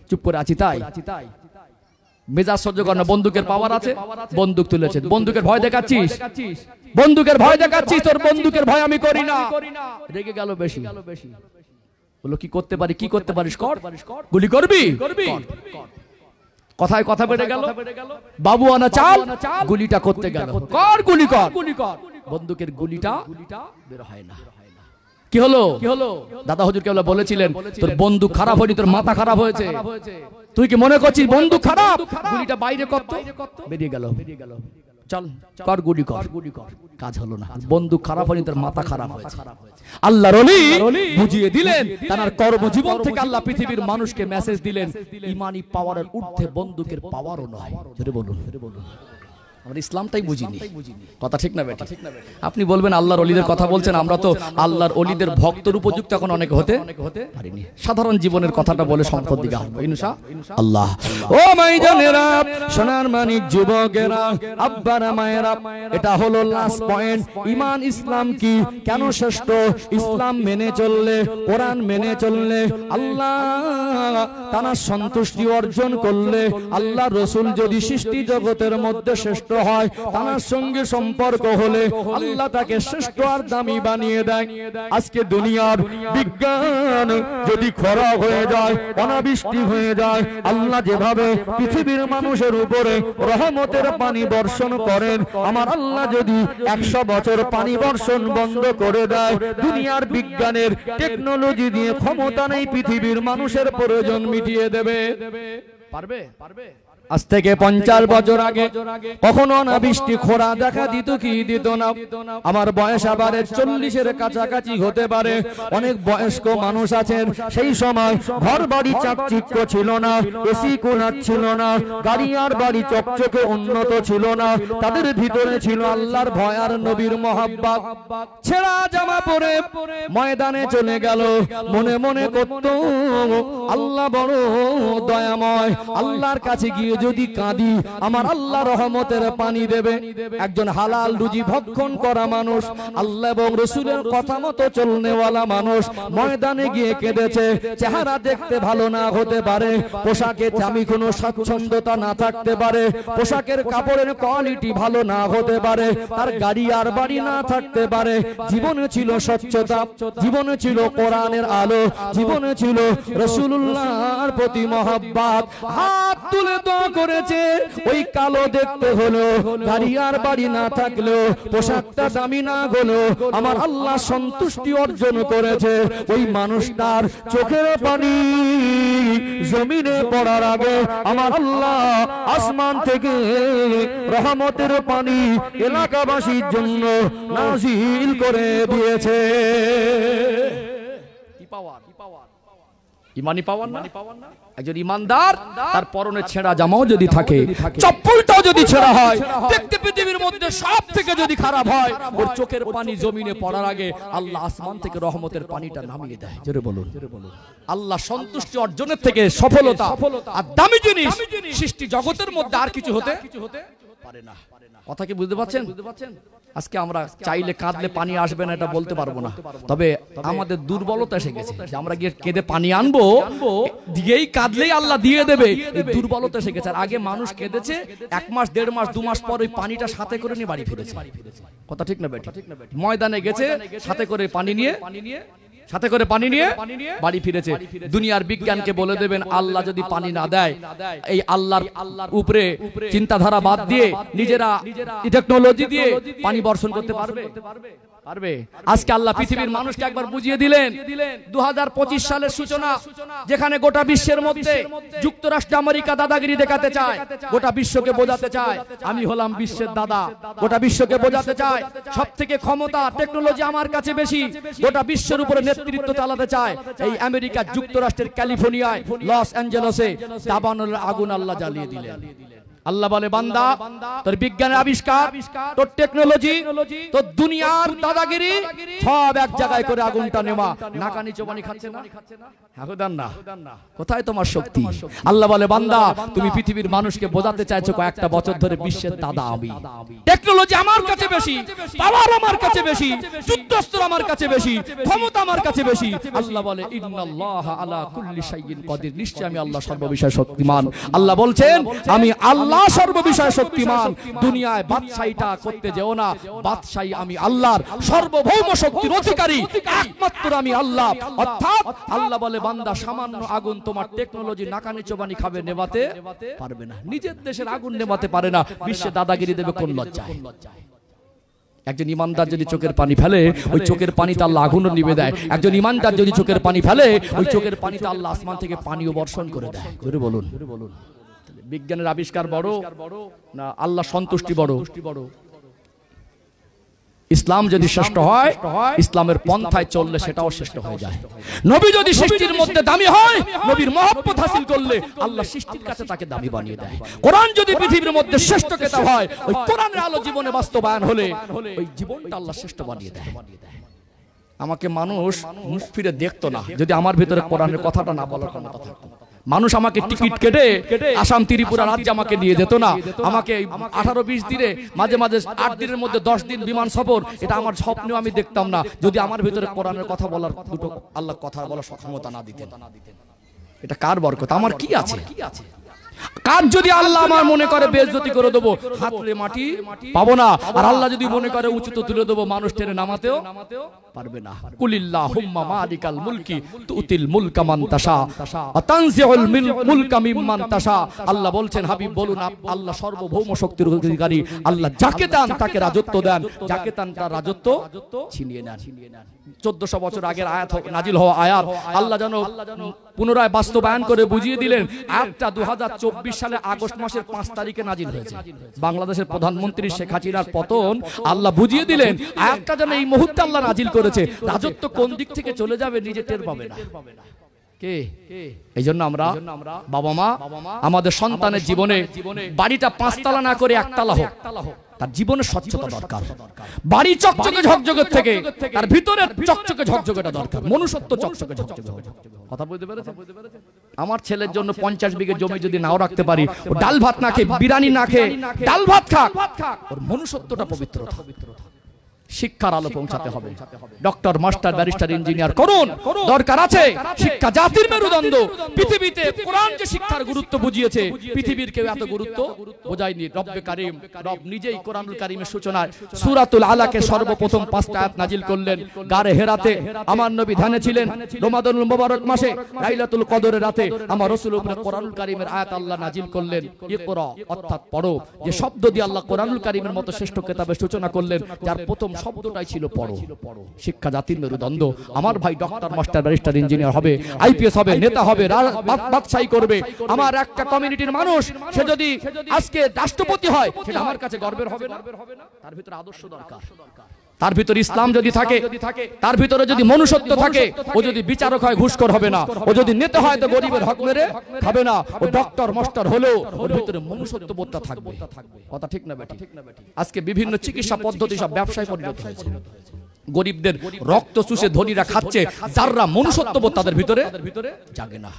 চুপ করে আছি তাই? মেজাজ সহ্য কর না, বন্দুকের পাওয়ার আছে, বন্দুক তুলেছে, বন্দুকের ভয় দেখাচ্ছিস, বন্দুকের ভয় দেখাচ্ছিস, তোর বন্দুকের ভয় আমি করি না। রেগে গেল বেশি, বললো কি করতে পারি, কি করতে পারিস কর, গুলি করবি, কথায় কথা বেড়ে গেল। বাবু আনা চাল, গুলিটা করতে গেল, কর গুলি কর, বন্দুকের গুলিটা বের হয় না। কি হলো? দাদা হুজুর কেবল বলেছিলেন, তোর বন্দুক খারাপ হয়নি, তোর মাথা খারাপ হয়েছে। তুই কি মনে করছিস বন্দুক খারাপ? গুলিটা বাইরে কর, বেরিয়ে গেল, চল কর গুলি কর, কাজ হলো না। বন্দুক খারাপ হয়নি, তোর মাথা খারাপ হয়েছে। আল্লাহর ওলি বুঝিয়ে দিলেন, তার কর্মজীবন থেকে আল্লাহ পৃথিবীর মানুষকে মেসেজ দিলেন, ইমানি পাওয়ারের ঊর্ধ্বে বন্দুকের পাওয়ারও নয়। জোরে বলুন। আমরা ইসলামটাই বুঝিনি। কথা ঠিক না বেটা? আপনি বলবেন আল্লাহর ওলিদের কথা বলছেন, আমরা তো আল্লাহর ওলিদের ভক্তর উপযুক্ত এখন অনেক হতে পারিনি। সাধারণ জীবনের কথাটা বলে সম্পদ দিকে আসবো ইনশাআল্লাহ। ও মাইজানেরা, সোনার মানিক যুবকেরা, আব্বারা মায়েরা, এটা হলো লাস্ট পয়েন্ট। ঈমান ইসলাম কি, কেন শ্রেষ্ঠ? ইসলাম মেনে চললে, কোরআন মেনে চললে, আল্লাহ তার সন্তুষ্টি অর্জন করলে, আল্লাহ রসুল যদি সৃষ্টি জগতের মধ্যে শ্রেষ্ঠ হয় তার সঙ্গে সম্পর্ক হলে আল্লাহ তাকে শ্রেষ্ঠ আর দামি বানিয়ে দেয়। আজকে দুনিয়ার বিজ্ঞান যদি খরা হয়ে যায়, অনাবৃষ্টি হয়ে যায়, আল্লাহ যেভাবে পৃথিবীর মানুষের উপরে রহমতের পানি বর্ষণ করেন, আমার আল্লাহ যদি 100 বছর পানি বর্ষণ বন্ধ করে দেয়, দুনিয়ার বিজ্ঞানের টেকনোলজি দিয়ে ক্ষমতা নেই পৃথিবীর মানুষের প্রয়োজন মিটিয়ে দেবে। পারবে? পারবে? আজ থেকে 50 বছর আগে কখনো না বৃষ্টি খরা দেখা দিত কি দিত না? আমার বয়স আবার 40-এর কাছাকাছি হতে পারে। অনেক বয়স্ক মানুষ আছেন, সেই সময় ঘর বাড়ি চাকচিক্য ছিল না, এসি কুলার ছিল না, গাড়ি আর বাড়ি চকচকে উন্নত ছিল না, তাদের ভিতরে ছিল আল্লাহর ভয় আর নবীর মহাব্বত। ছেঁড়া জামা পরে ময়দানে চলে গেল, মনে মনে করত আল্লাহ বড় দয়াময়, আল্লাহর কাছে গিয়ে যদি কাঁদি আমার আল্লাহ রহমতের পানি দেবে। একজন হালাল রুজি ভক্ষণ করা মানুষ, আল্লাহ এবং রাসূলের কথা মতো চলনেওয়ালা মানুষ ময়দানে গিয়ে কেঁদেছে। চেহারা দেখতে ভালো না হতে পারে, পোশাকে দামি কোনো স্বাচ্ছন্দ্যতা না থাকতে পারে, পোশাকের কাপড়ের কোয়ালিটি ভালো না হতে পারে, তার গাড়ি আর বাড়ি না থাকতে পারে, জীবনে ছিল স্বচ্ছতা, জীবনে ছিল কোরআনের আলো, জীবনে ছিল রাসূলুল্লাহর প্রতি মহব্বত। হাত তুলে দোয়া করেছে, ওই কালো দেখতে হলো, গাড়ি আর বাড়ি না থাকলেও, পোশাকটা দামি না হলেও আমার আল্লাহ সন্তুষ্টি অর্জন করেছে। ওই মানুষটার চোখের পানি জমিনে পড়ার আগে আমার আল্লাহ আসমান থেকে রহমতের পানি এলাকাবাসীর জন্য নাজিল করে দিয়েছে। কি পাওয়ার? ইমানি পাওয়ার না? একজন ইমানদার তার পরনে ছেঁড়া জামাও যদি থাকে, চপ্পলটাও যদি ছেঁড়া হয়, দেখতে পৃথিবীর মধ্যে সব থেকে যদি খারাপ হয়, ওর চোখের পানি জমিনে পড়ার আগে আল্লাহ আসমান থেকে রহমতের পানিটা নামিয়ে দেয়। জোরে বলুন। আল্লাহ সন্তুষ্টি অর্জনের থেকে সফলতা আর দামি জিনিস সৃষ্টি জগতের মধ্যে আর কিছু হতে পারে না। কথা কি বুঝতে পারছেন? আজকে আমরা চাইলে কাঁদলে পানি আসবে না এটা বলতে পারবো না, তবে আমাদের দুর্বলতা এসে গেছে যে আমরা গিয়ে কেঁদে পানি আনবো, দিয়েই কাঁদলেই আল্লাহ দিয়ে দেবে, এই দুর্বলতা এসে গেছে। আর আগে মানুষ কেঁদেছে 1 মাস 1.5 মাস 2 মাস পর ওই পানিটা সাথে করে নিয়ে বাড়ি ফিরেছে। কথা ঠিক না বেটি? ময়দানে গেছে সাথে করে পানি নিয়ে বাড়ি ফিরেছে। দুনিয়ার বিজ্ঞানকে বলে দেবেন আল্লাহ যদি পানি না দেয়, এই আল্লাহর উপরে চিন্তাধারা বাদ দিয়ে নিজেরা টেকনোলজি দিয়ে পানি বর্ষণ করতে পারবে? পারবে। আজকে আল্লাহ পৃথিবীর মানুষকে একবার বুঝিয়ে দিলেন 2025 সালের সূচনা, যেখানে গোটা বিশ্বের মধ্যে যুক্তরাষ্ট্র আমেরিকা দাদাগিরি দেখাতে চায়, গোটা বিশ্বকে বোঝাতে চায় আমি হলাম বিশ্বের দাদা, গোটা বিশ্বকে বোঝাতে চায় সবথেকে ক্ষমতা টেকনোলজি আমার কাছে বেশি, গোটা বিশ্বের উপরে নেতৃত্ব চালাতে চায়। এই আমেরিকা যুক্তরাষ্ট্রের ক্যালিফোর্নিয়ায় লস অ্যাঞ্জেলসে দাবানলের আগুন আল্লাহ জ্বালিয়ে দিলেন। আল্লাহ বলে বান্দা তোর বিজ্ঞানের আবিষ্কার, তোর টেকনোলজি, তোর দুনিয়ার দাদাগিরি সব এক জায়গায় করে আগুনটা নেওয়া, নাকানি চোবানি খাচ্ছে না? কোথায় তোমার শক্তি? আল্লাহ বলে বান্দা তুমি পৃথিবীর মানুষকে বোঝাতে চাইছো কয়েকটা বছর ধরে বিশ্বের দাদা আমি, টেকনোলজি আমার কাছে বেশি, পাওয়ার আমার কাছে বেশি, যুদ্ধস্ত্র আমার কাছে বেশি, ক্ষমতা আমার কাছে বেশি। আল্লাহ বলে ইন্নাল্লাহা আলা কুল্লি শাইইন কাদির, নিশ্চয় আমি আল্লাহ সর্ববিষয়ে শক্তিমান। আল্লাহ বলছেন আমি আল্লাহ সর্ববিষয়ে শক্তিমান, দুনিয়ায় বাদশাহীটা করতে যেও না, বাদশাহী আমি আল্লাহর, সর্বভৌম শক্তির অধিকারী একমাত্র আমি আল্লাহ। অর্থাৎ আল্লাহ বলে বান্দা সামান্য আগুন তোমার টেকনোলজি নাকানি চোবানি খাবে, নেভাতে পারবে না। নিজের দেশের আগুন নেভাতে পারে না, বিশ্বে দাদাগিরি দেবে কোন লজ্জায়? একজন ইমানদার যদি চোখের পানি ফেলে, ওই চোখের পানিতে আল্লাহ আগুনও নিভে দেয়। একজন ইমানদার যদি চোখের পানি ফেলে, ওই চোখের পানিতে আল্লাহ আসমান থেকে পানিও বর্ষণ করে দেয়। জোরে বলুন। বিজ্ঞানের আবিষ্কার বড় না আল্লাহ সন্তুষ্টি বড়? ইসলাম যদি শ্রেষ্ঠ হয়, ইসলামের পন্থায় চললে সেটাও শ্রেষ্ঠ হয়ে যায়। নবী যদি সৃষ্টির মধ্যে দামি হয়, নবীর মহব্বত হাসিল করলে আল্লাহ সৃষ্টির কাছে তাকে দামি বানিয়ে দেয়। কোরআন যদি পৃথিবীর মধ্যে শ্রেষ্ঠ কিতাব হয়, ওই কোরআনের আলো জীবনে বাস্তবায়ন হলে ওই জীবনটা আল্লাহ শ্রেষ্ঠ বানিয়ে দেয়। আমাকে মানুষ মুখ ফিরে দেখতো না যদি আমার ভিতরে কোরআনের কথাটা না বলার ক্ষমতা থাকতো। মানুষ আমাকে টিকিট কেটে আসাম ত্রিপুরা রাজ্যে আমাকে নিয়ে যেত না। আমাকে 18-20 দিনে, মাঝে মাঝে 8 দিনের মধ্যে 10 দিন বিমান সফর, এটা আমার স্বপ্নেও আমি দেখতাম না যদি আমার ভিতরে কোরআনের কথা বলার দুটো আল্লাহ কথা বলার ক্ষমতা না দিতেন। এটা কার বরকত? আমার কি আছে? কাজ যদি আল্লাহ আমার মনে করে বেইজ্জতি করে দেবো, হাতলে মাটি পাবো না। আর আল্লাহ যদি মনে করে উঁচুতে তুলে দেবো, মানুষ টেনে নামাতেও পারবে না। কুলিল্লাহুম্মা মালিকাল মুলকি তুতিল মুলকা মান তাশা ওয়া তানজিউল মুলকা মিম্মান তাশা। আল্লাহ বলছেন, হাবিব বলুন, আল্লাহ সার্বভৌম শক্তির অধিকারী। আল্লাহ যাকে চান তাকে রাজত্ব দেন, যাকে চান তার রাজত্ব ছিনিয়ে নেন। 1400 বছর আগের আয়াত নাজিল হওয়া আয়াত আল্লাহ যেন পুনরায় বাস্তবায়ন করে বুঝিয়ে দিলেন। আয়াতটা 2024 সালে আগস্ট মাসের 5 তারিখে নাজিল হয়েছে। বাংলাদেশের প্রধানমন্ত্রী শেখ হাসিনার পতন আল্লাহ বুঝিয়ে দিলেন। আয়াতটা যেন এই মুহূর্তে আল্লাহ নাজিল করেছে। রাজত্ব কোন দিক থেকে চলে যাবে নিজে টের পাবে না। কে? এই জন্য আমরা বাবা মা আমাদের সন্তানের জীবনে বাড়িটা 5 তালা না করে 1 তালা হোক, তার জীবনে স্বচ্ছতা দরকার। বাড়ি চকচকে ঝকঝকে থেকে তার ভিতরে চকচকে ঝকঝকেটা দরকার, মনুষ্যত্ব চকচকে ঝকঝকে। কথা বলতে পেরেছেন? আমার ছেলের জন্য 50 বিঘে জমি যদি নাও রাখতে পারি, ও ডাল ভাত না খেয়ে, বিরিয়ানি না খেয়ে ডাল ভাত খাক, ওর মনুষ্যত্বটা পবিত্র। শিক্ষার আলো পৌঁছাতে হবে। ডক্টর, মাস্টার, ব্যারিস্টার, ইঞ্জিনিয়ার করুন, দরকার আছে। শিক্ষা জাতির মেরুদণ্ড। পৃথিবীতে কোরআন যে শিক্ষার গুরুত্ব বুঝিয়েছে, পৃথিবীর কেউ এত গুরুত্ব বোঝায়নি। রব্বে কারীম, রব নিজেই কোরআনুল কারীমের সূচনায় সূরাতুল আলাকে সর্বপ্রথম 5টা আয়াত নাজিল করলেন। গারে হেরাতে আমার নবী ধ্যানে ছিলেন। রমাদানুল মুবারক মাসে লাইলাতুল কদরের রাতে আমার রাসূলের উপরে কোরআনুল কারীমের আয়াত আল্লাহ নাজিল করলেন। ইকরা অর্থাৎ পড়ো, যে শব্দ দিয়ে আল্লাহ কোরআনুল কারীমের মতো শ্রেষ্ঠ কিতাবের সূচনা করলেন, যার প্রথম শব্দটাই ছিল পড়ো। শিক্ষা জাতির মেরুদণ্ড। আমার ভাই ডক্টর, মাস্টার, ব্যারিস্টার, ইঞ্জিনিয়ার হবে, আইপিএস হবে, নেতা হবে, বাদশাহী করবে। আমার একটা কমিউনিটির মানুষ সে যদি আজকে রাষ্ট্রপতি হয়, সেটা আমার কাছে গর্বের হবে না? তার ভিতরে আদর্শ দরকার, তার ভিতরে ইসলাম যদি থাকে, তার ভিতরে যদি মনুষ্যত্ব থাকে, ও যদি বিচারক হয় ঘুষখোর হবে না, ও যদি নেতা হয় তো গরিবের হক মেরে খাবে না, ও ডক্টর মাস্টার হলেও ওর ভিতরে মনুষ্যত্ব বোধটা থাকবে। কথা ঠিক না বেটি? আজকে বিভিন্ন চিকিৎসা পদ্ধতি সব ব্যবসায় পরিণত হয়েছে। গরিবদের রক্ত চুষে ধনীরা খাচ্ছে, যারা মনুষ্যত্ব বোধ তাদের ভিতরে জাগে না।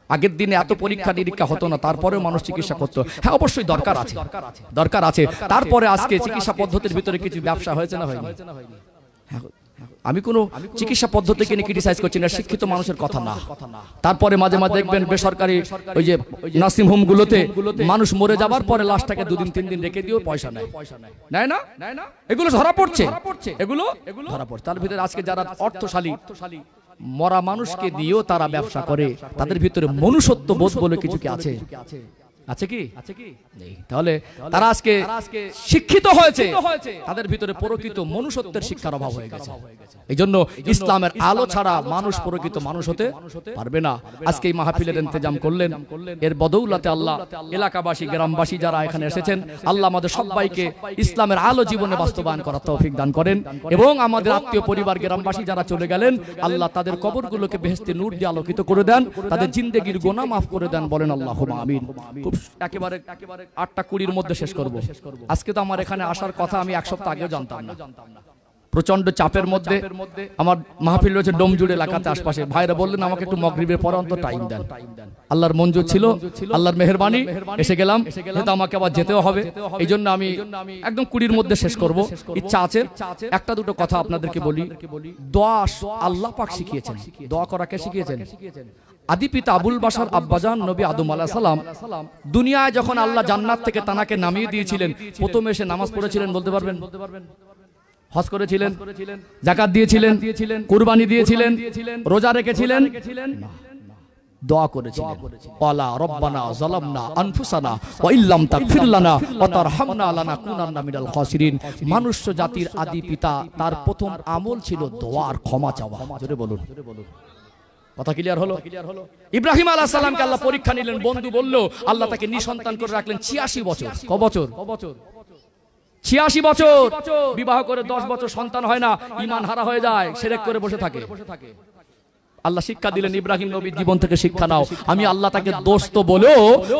আগের দিনে এত পরীক্ষা নিরীক্ষা হতো না, তারপরেও মানুষ চিকিৎসা করতো। হ্যাঁ, অবশ্যই দরকার আছে। তারপরে আজকে চিকিৎসা পদ্ধতির ভিতরে কিছু ব্যবসা হয়েছে না হয়নি? আমি কোনো চিকিৎসা পদ্ধতিকে নিয়ে ক্রিটিসাইজ করছি না, শিক্ষিত মানুষের কথা না। তারপরে মাঝে মাঝে দেখবেন বেসরকারি ওই যে নার্সিং হোম গুলোতে মানুষ মরে যাবার পরে লাশটাকে 2 দিন 3 দিন রেখে দিয়েও পয়সা নেয় না। এগুলো ধরা পড়ছে, এগুলো ধরা পড়ছে। তার ভিতরে আজকে যারা অর্থশালী, মরা মানুষকে দিয়েও তারা ব্যবসা করে, তাদের ভিতরে মনুষ্যত্ব বোধ বলে কিছু কি আছে? আছে কি? নেই। তাহলে তারা আজকে শিক্ষিত হয়েছে, তাদের ভিতরে প্রকৃত মনুষ্যত্বের শিক্ষার অভাব হয়ে গেছে। এই জন্য ইসলামের আলো ছাড়া মানুষ প্রকৃত মানুষ হতে পারবে না। আজকে এই মাহফিলের ইন্তজাম করলেন, এর বদৌলতে আল্লাহ এলাকাবাসী, গ্রামবাসী যারা এখানে এসেছেন, আল্লাহ আমাদের সবাইকে ইসলামের আলো জীবনে বাস্তবায়ন করার তৌফিক দান করেন। এবং আমাদের আত্মীয় পরিবার, গ্রামবাসী যারা চলে গেলেন, আল্লাহ তাদের কবরগুলোকে বেহেশতে নূর দিয়ে আলোকিত করে দেন, তাদের জিন্দেগির গুনাহ মাফ করে দেন। বলেন আল্লাহুম্মা আমিন। একেবারে 8:20 মধ্যে শেষ করব। আজকে তো আমার এখানে আসার কথা আমি 1 সপ্তাহ আগেও জানতাম না। প্রচন্ড চাপের মধ্যে আমার মাহফিল রয়েছে ডোমজুড় এলাকাতে আশপাশে। ভাইরা বললেন আমাকে একটু মাগরিবের পরে অন্তত টাইম দেন। আল্লাহর মঞ্জুর ছিল, আল্লাহর মেহেরবানি, এসে গেলাম। কিন্তু আমাকে আবার যেতেও হবে, এই জন্য আমি একদম 20 মধ্যে শেষ করব। ইচ্ছা আছে। 1-2 কথা আপনাদেরকে বলি। দোয়া আল্লাহ পাক শিখিয়েছেন। দোয়া করা কে শিখিয়েছেন? আদি পিতা আবুল বাশার আব্বাজান নবী আদম আলাইহিস সালাম দুনিয়ায় যখন আল্লাহ জান্নাত থেকে তানাকে নামিয়ে দিয়েছিলেন, প্রথমে এসে নামাজ পড়েছিলেন, বলতে পারবেন? হজ করেছিলেন, যাকাত দিয়েছিলেন, কুরবানি দিয়েছিলেন, রোজা রেখেছিলেন? দোয়া করেছিলেন, ওয়ালা রব্বানা যালামনা আনফুসানা ওয়া ইল্লাম তাগফির লানা ওয়া তারহামনা লানাকুনান্না মিনাল খাসিরিন। মনুষ্য জাতির আদি পিতা, তার প্রথম আমল ছিল দোয়ার ক্ষমা চাওয়া। জোরে বলুন। কথা ক্লিয়ার হলো? ইব্রাহিম আলাইহিস সালামকে আল্লাহ পরীক্ষা নিলেন, বন্ধু বলল, আল্লাহ তাকে নিঃসন্তান করে রাখলেন 86 বছর। ক বছর? 86 বছর। বিবাহ করে 10 বছর সন্তান হয় না, ঈমান হারা হয়ে যায়, শিরক করে বসে থাকে। আল্লাহ শিক্ষা দিলেন, ইব্রাহিম নবীর জীবন থেকে শিক্ষা নাও। আমি আল্লাহ তাকে দোস্ত বলো,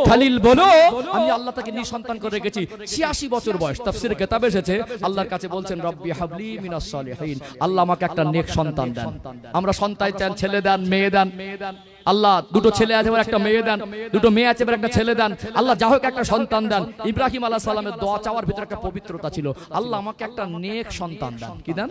খালিল বলো, আমি আল্লাহ তাকে নিঃসন্তান করে রেখেছি। 86 বছর বয়স। তাফসীরে কিতাবে এসেছে, আল্লাহর কাছে বলছেন, রব্বি হাবলি মিনাস সালিহিন, আল্লাহ আমাকে একটা নেক সন্তান দেন। আমরা সন্তান চান, ছেলে দেন, মেয়ে দেন। আল্লাহ 2টো ছেলে আছে, একটা মেয়ে দেন, 2টো মেয়ে আছে, একটা ছেলে দেন। আল্লাহ যা হোক একটা সন্তান দেন। ইব্রাহিম আলাইহিস সালামের দোয়া চাওয়ার ভিতরে একটা পবিত্রতা ছিল, আল্লাহ আমাকে একটা নেক সন্তান দেন। কি দেন?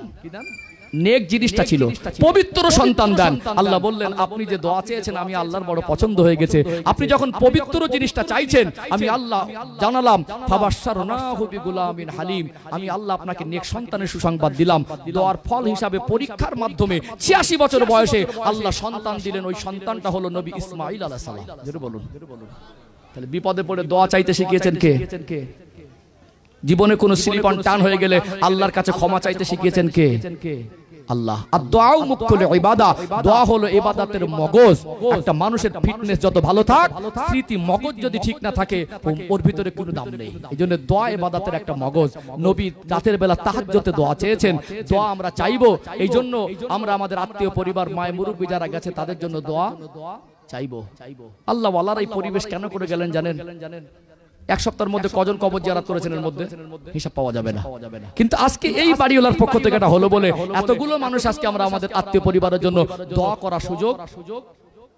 নেক জিনিসটা ছিল পবিত্র সন্তান দেন। আল্লাহ বললেন আপনি যে দোয়া চেয়েছেন আমি আল্লাহর বড় পছন্দ হয়ে গেছে। আপনি যখন পবিত্র জিনিসটা চাইছেন আমি আল্লাহ জানালাম ফাবাশশারনাহু বিগুলামিন হালিম, আমি আল্লাহ আপনাকে নেক সন্তানের সুসংবাদ দিলাম। দোয়ার ফল হিসাবে পরীক্ষার মাধ্যমে 86 বছর বয়সে আল্লাহ সন্তান দিলেন। ওই সন্তানটা হলো নবী ইসমাঈল আলাইহিস সালাম। জোরে বলুন। তাহলে বিপদে পড়ে দোয়া চাইতে শিখিয়েছেন কে? জীবনে কোনো স্লিপন টান হয়ে গেলে আল্লাহর কাছে ক্ষমা চাইতে শিখিয়েছেন কে? আল্লাহ। আর দোয়াও মুখ্য ইবাদত, দোয়া হলো ইবাদতের মগজ। একটা মানুষের ফিটনেস যত ভালো থাক, স্মৃতি মগজ যদি ঠিক না থাকে ওর ভিতরে কোনো দাম নেই। এইজন্য দোয়া ইবাদতের একটা মগজ। নবী রাতের বেলা তাহাজ্জুদে দোয়া চেয়েছেন, দোয়া আমরা চাইবো। এইজন্য আমরা আমাদের আত্মীয় পরিবার মায় মুরব্বি যারা গেছে তাদের জন্য দোয়া চাইবো। আল্লাহ ওয়ালার এই পরিবেশ কেন করে গেলেন জানেন? এক সপ্তাহের মধ্যে কজন কবর জিয়ারত করেছেন এর মধ্যে হিসাব পাওয়া যাবে না। কিন্তু আজকে এই বাড়িওয়ালার পক্ষ থেকে এটা হলো বলে এতগুলো মানুষ আজকে আমরা আমাদের আত্মীয় পরিবারের জন্য দোয়া করার সুযোগ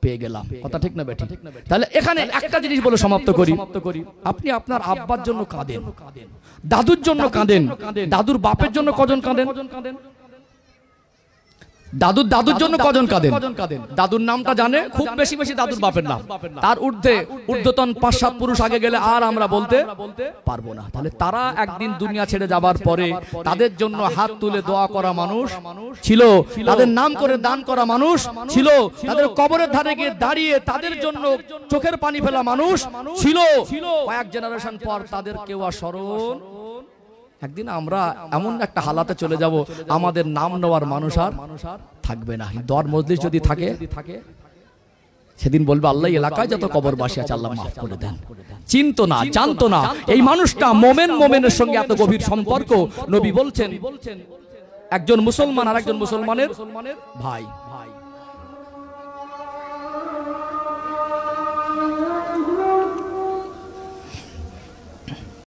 পেয়ে গেলাম। কথা ঠিক না বেঠিক? তাহলে এখানে একটা জিনিস বলে সমাপ্ত করি। আপনি আপনার আব্বার জন্য কাঁদেন, দাদুর জন্য কাঁদেন, দাদুর বাপের জন্য কজন কাঁদেন? দাদুর জন্য কজন কাঁদেন? দাদুর নামটা জানে খুব বেশি দাদুর বাপের নাম। তার ঊর্ধ্বতন 5-7 পুরুষ আগে গেলে আর আমরা বলতে পারবো না। তাহলে তারা একদিন দুনিয়া ছেড়ে যাবার পরে তাদের জন্য হাত তুলে দোয়া করা মানুষ ছিল, তাদের নাম করে দান করা মানুষ ছিল, তাদের কবরের ধারে গিয়ে দাঁড়িয়ে তাদের জন্য চোখের পানি ফেলা মানুষ ছিল। কয়েক জেনারেশন পর তাদের কেউ আর স্মরণ। একদিন আমরা এমন একটা হালাতে চলে যাব আমাদের নাম নেওয়ার মানুষ আর থাকবে না। দোয়ার মজলিস যদি থাকে সেদিন বলবে আল্লাহ এলাকায় যত কবরবাসী আছে আল্লাহ মাফ করে দেন। চিনতো না, জানতো না এই মানুষটা মোমেনের সঙ্গে এত গভীর সম্পর্ক। নবী বলছেন একজন মুসলমান আর একজন মুসলমানের ভাই।